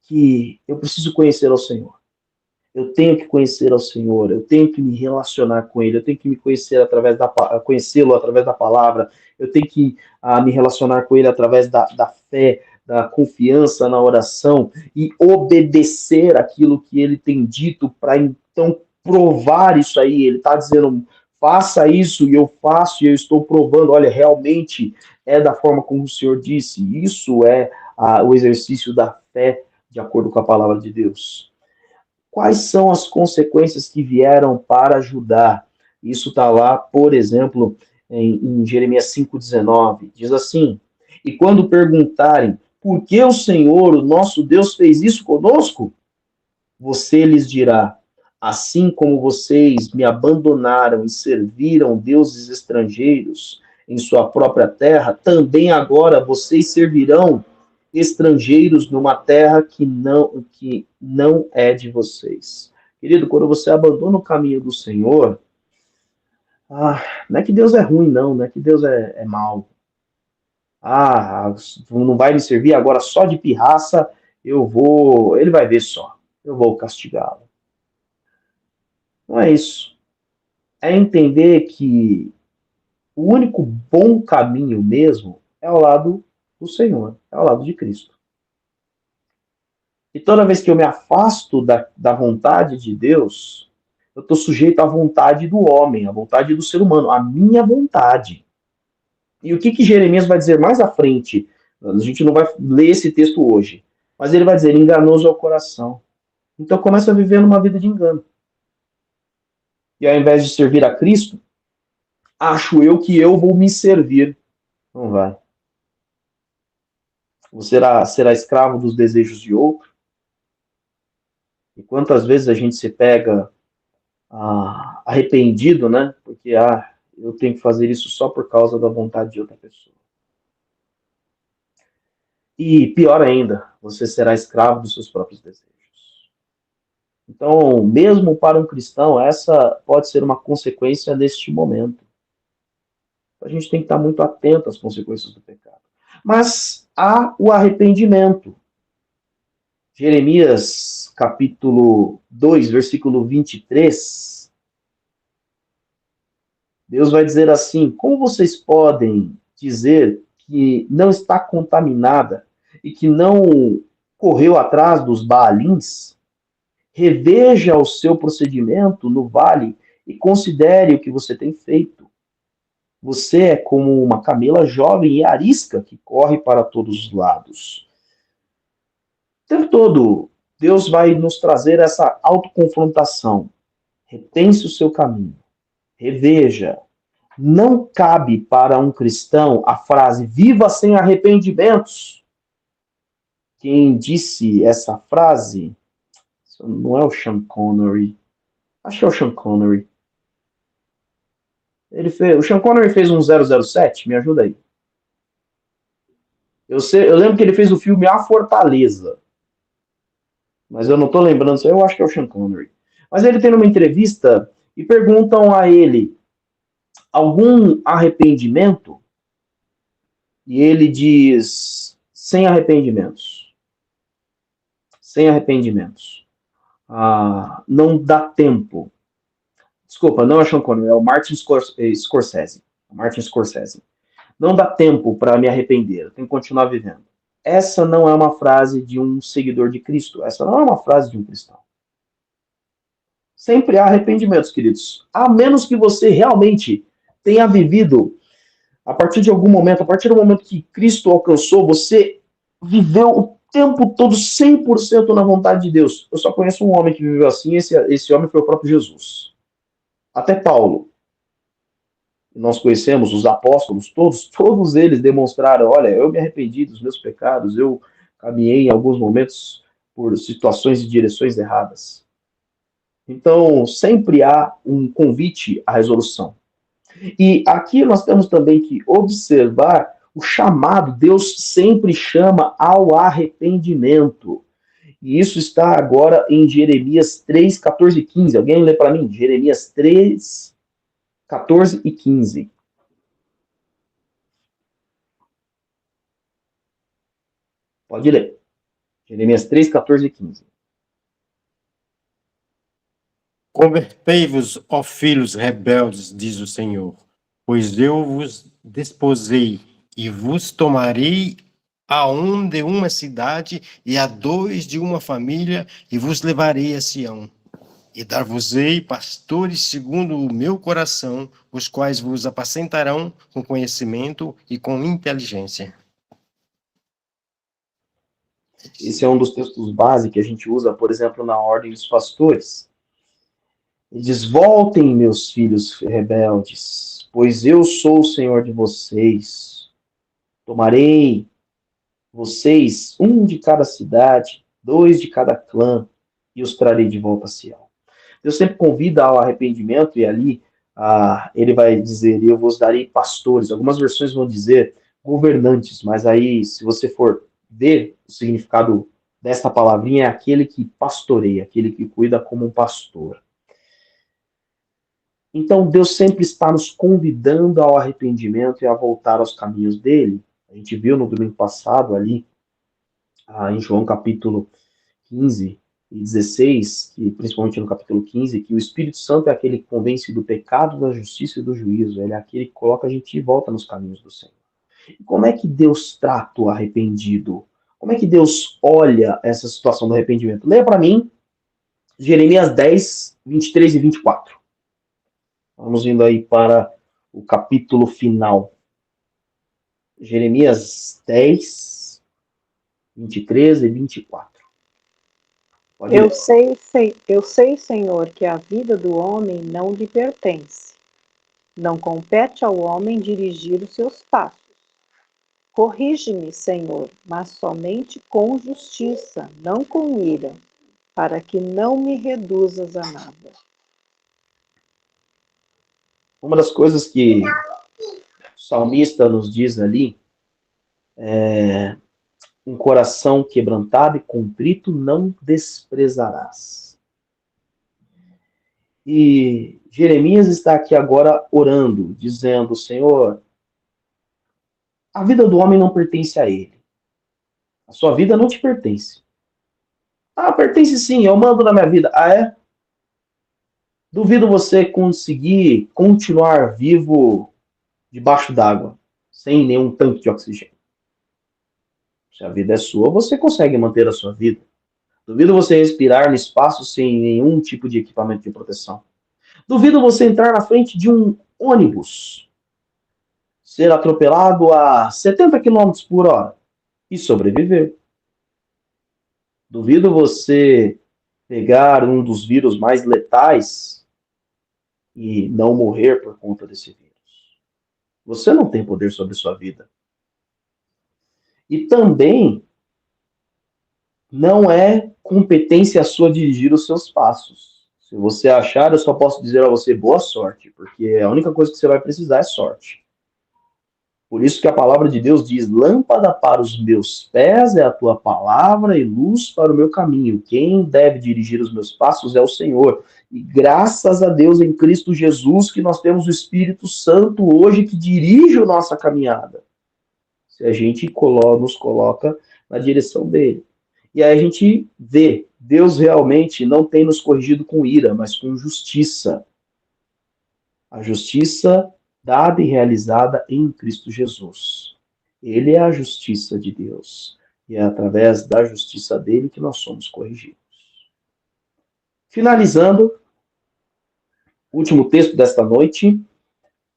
[SPEAKER 1] que eu preciso conhecer ao Senhor. Eu tenho que conhecer ao Senhor, eu tenho que me relacionar com Ele, eu tenho que me conhecer conhecê-lo através da palavra, eu tenho que me relacionar com Ele através da fé, da confiança na oração e obedecer aquilo que Ele tem dito para então provar isso aí. Ele está dizendo, faça isso e eu faço e eu estou provando. Olha, realmente é da forma como o Senhor disse. Isso é o exercício da fé de acordo com a palavra de Deus. Quais são as consequências que vieram para ajudar? Isso está lá, por exemplo, em Jeremias 5,19. Diz assim, e quando perguntarem, por que o Senhor, o nosso Deus, fez isso conosco? Você lhes dirá, assim como vocês me abandonaram e serviram deuses estrangeiros em sua própria terra, também agora vocês servirão estrangeiros numa terra que não é de vocês. Querido, quando você abandona o caminho do Senhor, não é que Deus é ruim, não é que Deus é mau. Não vai me servir agora só de pirraça, ele vai ver só, eu vou castigá-lo. Não é isso. É entender que o único bom caminho mesmo é ao lado do Senhor, é ao lado de Cristo. E toda vez que eu me afasto da vontade de Deus, eu estou sujeito à vontade do homem, à vontade do ser humano, à minha vontade. E o que Jeremias vai dizer mais à frente? A gente não vai ler esse texto hoje, mas ele vai dizer, enganoso é o coração. Então começa a viver numa vida de engano. E ao invés de servir a Cristo, acho eu que eu vou me servir. Não vai. Você será escravo dos desejos de outro. E quantas vezes a gente se pega arrependido, né? Porque eu tenho que fazer isso só por causa da vontade de outra pessoa. E pior ainda, você será escravo dos seus próprios desejos. Então, mesmo para um cristão, essa pode ser uma consequência deste momento. A gente tem que estar muito atento às consequências do pecado. Mas há o arrependimento. Jeremias, capítulo 2, versículo 23. Deus vai dizer assim, como vocês podem dizer que não está contaminada e que não correu atrás dos Baalins? Reveja o seu procedimento no vale e considere o que você tem feito. Você é como uma camela jovem e arisca que corre para todos os lados. O tempo todo, Deus vai nos trazer essa autoconfrontação. Repense o seu caminho. Reveja. Não cabe para um cristão a frase viva sem arrependimentos. Quem disse essa frase não é o Sean Connery. Acho que é o Sean Connery. O Sean Connery fez um 007, me ajuda aí. Eu lembro que ele fez o filme A Fortaleza. Mas eu não estou lembrando, eu acho que é o Sean Connery. Mas ele tem uma entrevista e perguntam a ele algum arrependimento? E ele diz, sem arrependimentos. Sem arrependimentos. Não dá tempo. Desculpa, não é o Sean Connery, é o Martin Scorsese. Martin Scorsese. Não dá tempo para me arrepender, eu tenho que continuar vivendo. Essa não é uma frase de um seguidor de Cristo, essa não é uma frase de um cristão. Sempre há arrependimentos, queridos. A menos que você realmente tenha vivido, a partir de algum momento, a partir do momento que Cristo alcançou, você viveu o tempo todo 100% na vontade de Deus. Eu só conheço um homem que viveu assim, esse homem foi o próprio Jesus. Até Paulo. Nós conhecemos os apóstolos, todos eles demonstraram, olha, eu me arrependi dos meus pecados, eu caminhei em alguns momentos por situações e direções erradas. Então, sempre há um convite à resolução. E aqui nós temos também que observar o chamado, Deus sempre chama ao arrependimento. E isso está agora em Jeremias 3, 14 e 15. Alguém lê para mim? Jeremias 3, 14 e 15. Pode ler. Jeremias 3, 14 e 15.
[SPEAKER 4] Convertei-vos, ó filhos rebeldes, diz o Senhor, pois eu vos desposei e vos tomarei a um de uma cidade e a dois de uma família e vos levarei a Sião. E dar-vos-ei pastores segundo o meu coração, os quais vos apacentarão com conhecimento e com inteligência.
[SPEAKER 1] Esse é um dos textos básicos que a gente usa, por exemplo, na Ordem dos Pastores. Ele diz, voltem, meus filhos rebeldes, pois eu sou o Senhor de vocês. Tomarei vocês, um de cada cidade, dois de cada clã, e os trarei de volta a Sião. Deus sempre convida ao arrependimento, e ali ele vai dizer, eu vos darei pastores. Algumas versões vão dizer governantes, mas aí, se você for ver o significado dessa palavrinha, é aquele que pastoreia, aquele que cuida como um pastor. Então, Deus sempre está nos convidando ao arrependimento e a voltar aos caminhos dele. A gente viu no domingo passado ali, em João capítulo 15 e 16, e principalmente no capítulo 15, que o Espírito Santo é aquele que convence do pecado, da justiça e do juízo. Ele é aquele que coloca a gente de volta nos caminhos do Senhor. E como é que Deus trata o arrependido? Como é que Deus olha essa situação do arrependimento? Leia para mim Jeremias 10, 23 e 24. Vamos indo aí para o capítulo final. Jeremias 10, 23 e 24.
[SPEAKER 5] Eu sei, Senhor, que a vida do homem não lhe pertence. Não compete ao homem dirigir os seus passos. Corrige-me, Senhor, mas somente com justiça, não com ira, para que não me reduzas a nada.
[SPEAKER 1] Uma das coisas que o salmista nos diz ali é: um coração quebrantado e contrito não desprezarás. E Jeremias está aqui agora orando, dizendo, Senhor, a vida do homem não pertence a ele. A sua vida não te pertence. Pertence sim, eu mando na minha vida. É? Duvido você conseguir continuar vivo debaixo d'água, sem nenhum tanque de oxigênio. Se a vida é sua, você consegue manter a sua vida. Duvido você respirar no espaço sem nenhum tipo de equipamento de proteção. Duvido você entrar na frente de um ônibus ser atropelado a 70 quilômetros por hora e sobreviver. Duvido você pegar um dos vírus mais letais e não morrer por conta desse vírus. Você não tem poder sobre sua vida. E também não é competência sua dirigir os seus passos. Se você achar, eu só posso dizer a você boa sorte, porque a única coisa que você vai precisar é sorte. Por isso que a palavra de Deus diz: lâmpada para os meus pés é a tua palavra e luz para o meu caminho. Quem deve dirigir os meus passos é o Senhor. E graças a Deus em Cristo Jesus que nós temos o Espírito Santo hoje que dirige a nossa caminhada. Se a gente nos coloca na direção dele. E aí a gente vê, Deus realmente não tem nos corrigido com ira, mas com justiça. A justiça dada e realizada em Cristo Jesus. Ele é a justiça de Deus. E é através da justiça dele que nós somos corrigidos. Finalizando, último texto desta noite,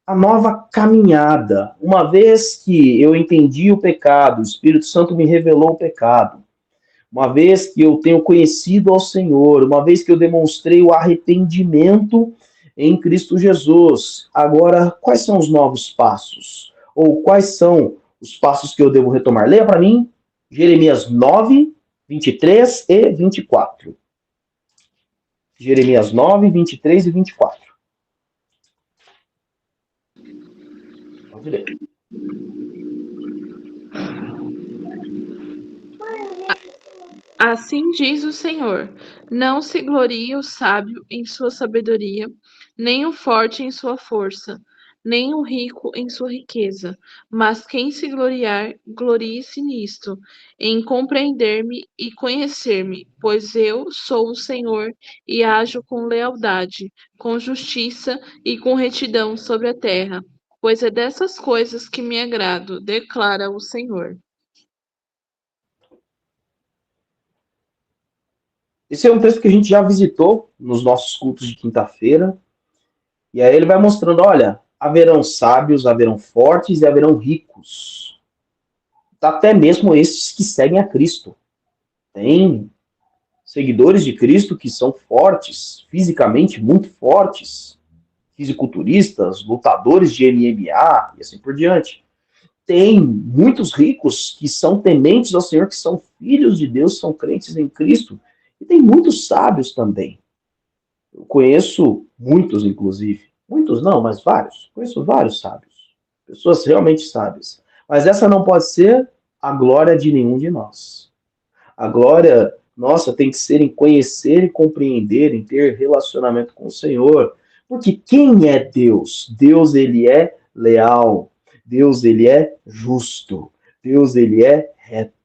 [SPEAKER 1] a nova caminhada. Uma vez que eu entendi o pecado, o Espírito Santo me revelou o pecado, uma vez que eu tenho conhecido ao Senhor, uma vez que eu demonstrei o arrependimento em Cristo Jesus, agora, quais são os novos passos? Ou quais são os passos que eu devo retomar? Leia para mim, Jeremias 9, 23 e 24. Jeremias 9, 23 e 24. Pode ler.
[SPEAKER 3] Assim diz o Senhor: não se glorie o sábio em sua sabedoria, nem o forte em sua força, nem o rico em sua riqueza. Mas quem se gloriar, glorie-se nisto, em compreender-me e conhecer-me, pois eu sou o Senhor e ajo com lealdade, com justiça e com retidão sobre a terra. Pois é dessas coisas que me agrado, declara o Senhor.
[SPEAKER 1] Esse é um texto que a gente já visitou nos nossos cultos de quinta-feira. E aí ele vai mostrando, olha, haverão sábios, haverão fortes e haverão ricos. Até mesmo esses que seguem a Cristo. Tem seguidores de Cristo que são fortes, fisicamente muito fortes, fisiculturistas, lutadores de MMA e assim por diante. Tem muitos ricos que são tementes ao Senhor, que são filhos de Deus, são crentes em Cristo. E tem muitos sábios também. Eu conheço muitos, inclusive. Muitos não, mas vários. Conheço vários sábios. Pessoas realmente sábias. Mas essa não pode ser a glória de nenhum de nós. A glória nossa tem que ser em conhecer e compreender, em ter relacionamento com o Senhor. Porque quem é Deus? Deus, ele é leal. Deus, ele é justo. Deus, ele é reto.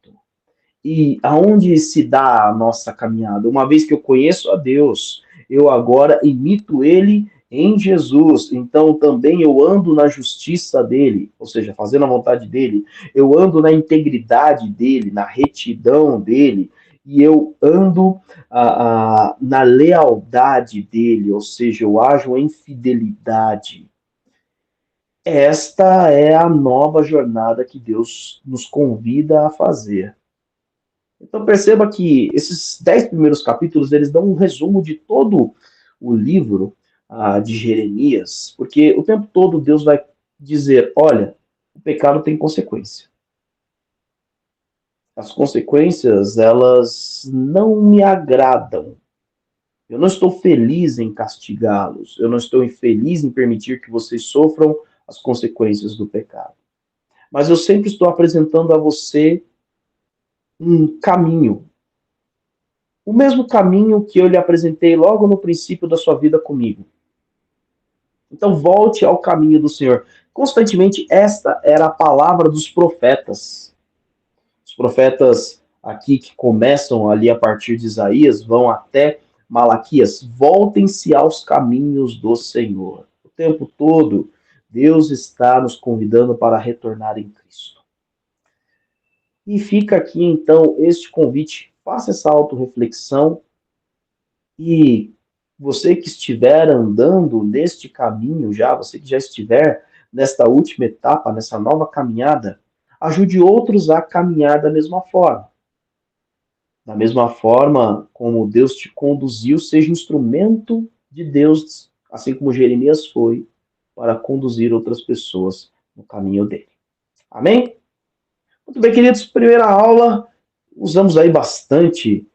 [SPEAKER 1] E aonde se dá a nossa caminhada? Uma vez que eu conheço a Deus, eu agora imito ele em Jesus. Então também eu ando na justiça dele, ou seja, fazendo a vontade dele. Eu ando na integridade dele, na retidão dele. E eu ando na lealdade dele, ou seja, eu ajo em fidelidade. Esta é a nova jornada que Deus nos convida a fazer. Então perceba que esses 10 primeiros capítulos, eles dão um resumo de todo o livro de Jeremias, porque o tempo todo Deus vai dizer, olha, o pecado tem consequência. As consequências, elas não me agradam. Eu não estou feliz em castigá-los. Eu não estou feliz em permitir que vocês sofram as consequências do pecado. Mas eu sempre estou apresentando a você um caminho. O mesmo caminho que eu lhe apresentei logo no princípio da sua vida comigo. Então volte ao caminho do Senhor. Constantemente, esta era a palavra dos profetas. Os profetas aqui que começam ali a partir de Isaías, vão até Malaquias. Voltem-se aos caminhos do Senhor. O tempo todo, Deus está nos convidando para retornar em Cristo. E fica aqui, então, este convite. Faça essa autorreflexão e você que estiver andando neste caminho já, você que já estiver nesta última etapa, nessa nova caminhada, ajude outros a caminhar da mesma forma. Da mesma forma como Deus te conduziu, seja instrumento de Deus, assim como Jeremias foi, para conduzir outras pessoas no caminho dele. Amém? Muito bem, queridos, primeira aula, usamos aí bastante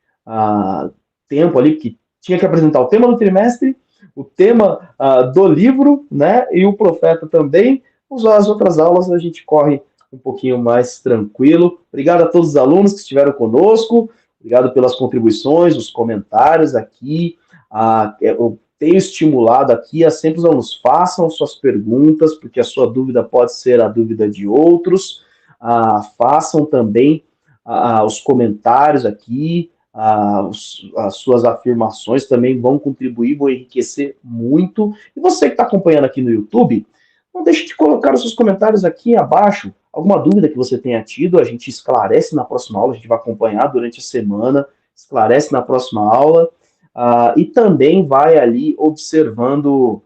[SPEAKER 1] tempo ali, que tinha que apresentar o tema do trimestre, o tema do livro, né, e o profeta também. As outras aulas a gente corre um pouquinho mais tranquilo. Obrigado a todos os alunos que estiveram conosco, obrigado pelas contribuições, os comentários aqui. Eu tenho estimulado aqui a sempre os alunos façam suas perguntas, porque a sua dúvida pode ser a dúvida de outros. Façam também os comentários aqui, as suas afirmações também vão contribuir, vão enriquecer muito. E você que está acompanhando aqui no YouTube, não deixe de colocar os seus comentários aqui abaixo. Alguma dúvida que você tenha tido, a gente esclarece na próxima aula, a gente vai acompanhar durante a semana, esclarece na próxima aula, e também vai ali observando,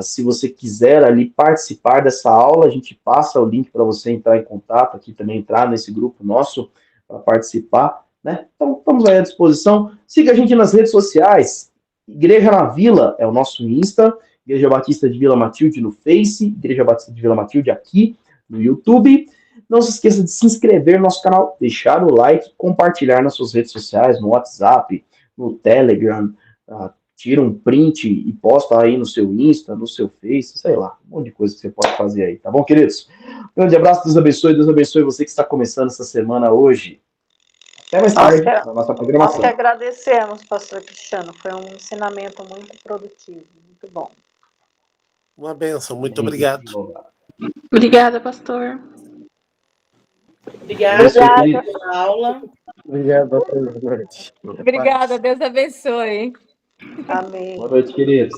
[SPEAKER 1] se você quiser ali participar dessa aula, a gente passa o link para você entrar em contato, aqui também entrar nesse grupo nosso para participar, né? Então, estamos aí à disposição. Siga a gente nas redes sociais. Igreja na Vila é o nosso Insta, Igreja Batista de Vila Matilde no Face, Igreja Batista de Vila Matilde aqui no YouTube. Não se esqueça de se inscrever no nosso canal, deixar o like, compartilhar nas suas redes sociais, no WhatsApp, no Telegram, tira um print e posta aí no seu Insta, no seu Face, sei lá, um monte de coisa que você pode fazer aí, tá bom, queridos? Um grande abraço, Deus abençoe você que está começando essa semana hoje. Até mais tarde na nossa programação.
[SPEAKER 5] Nós que agradecemos, pastor Cristiano, foi um ensinamento muito produtivo, muito bom.
[SPEAKER 2] Uma bênção, muito obrigado.
[SPEAKER 3] Obrigada, pastor.
[SPEAKER 6] Obrigada pela aula.
[SPEAKER 4] Obrigado a todos.
[SPEAKER 7] Obrigada, Deus abençoe.
[SPEAKER 5] Amém.
[SPEAKER 1] Boa noite, queridos.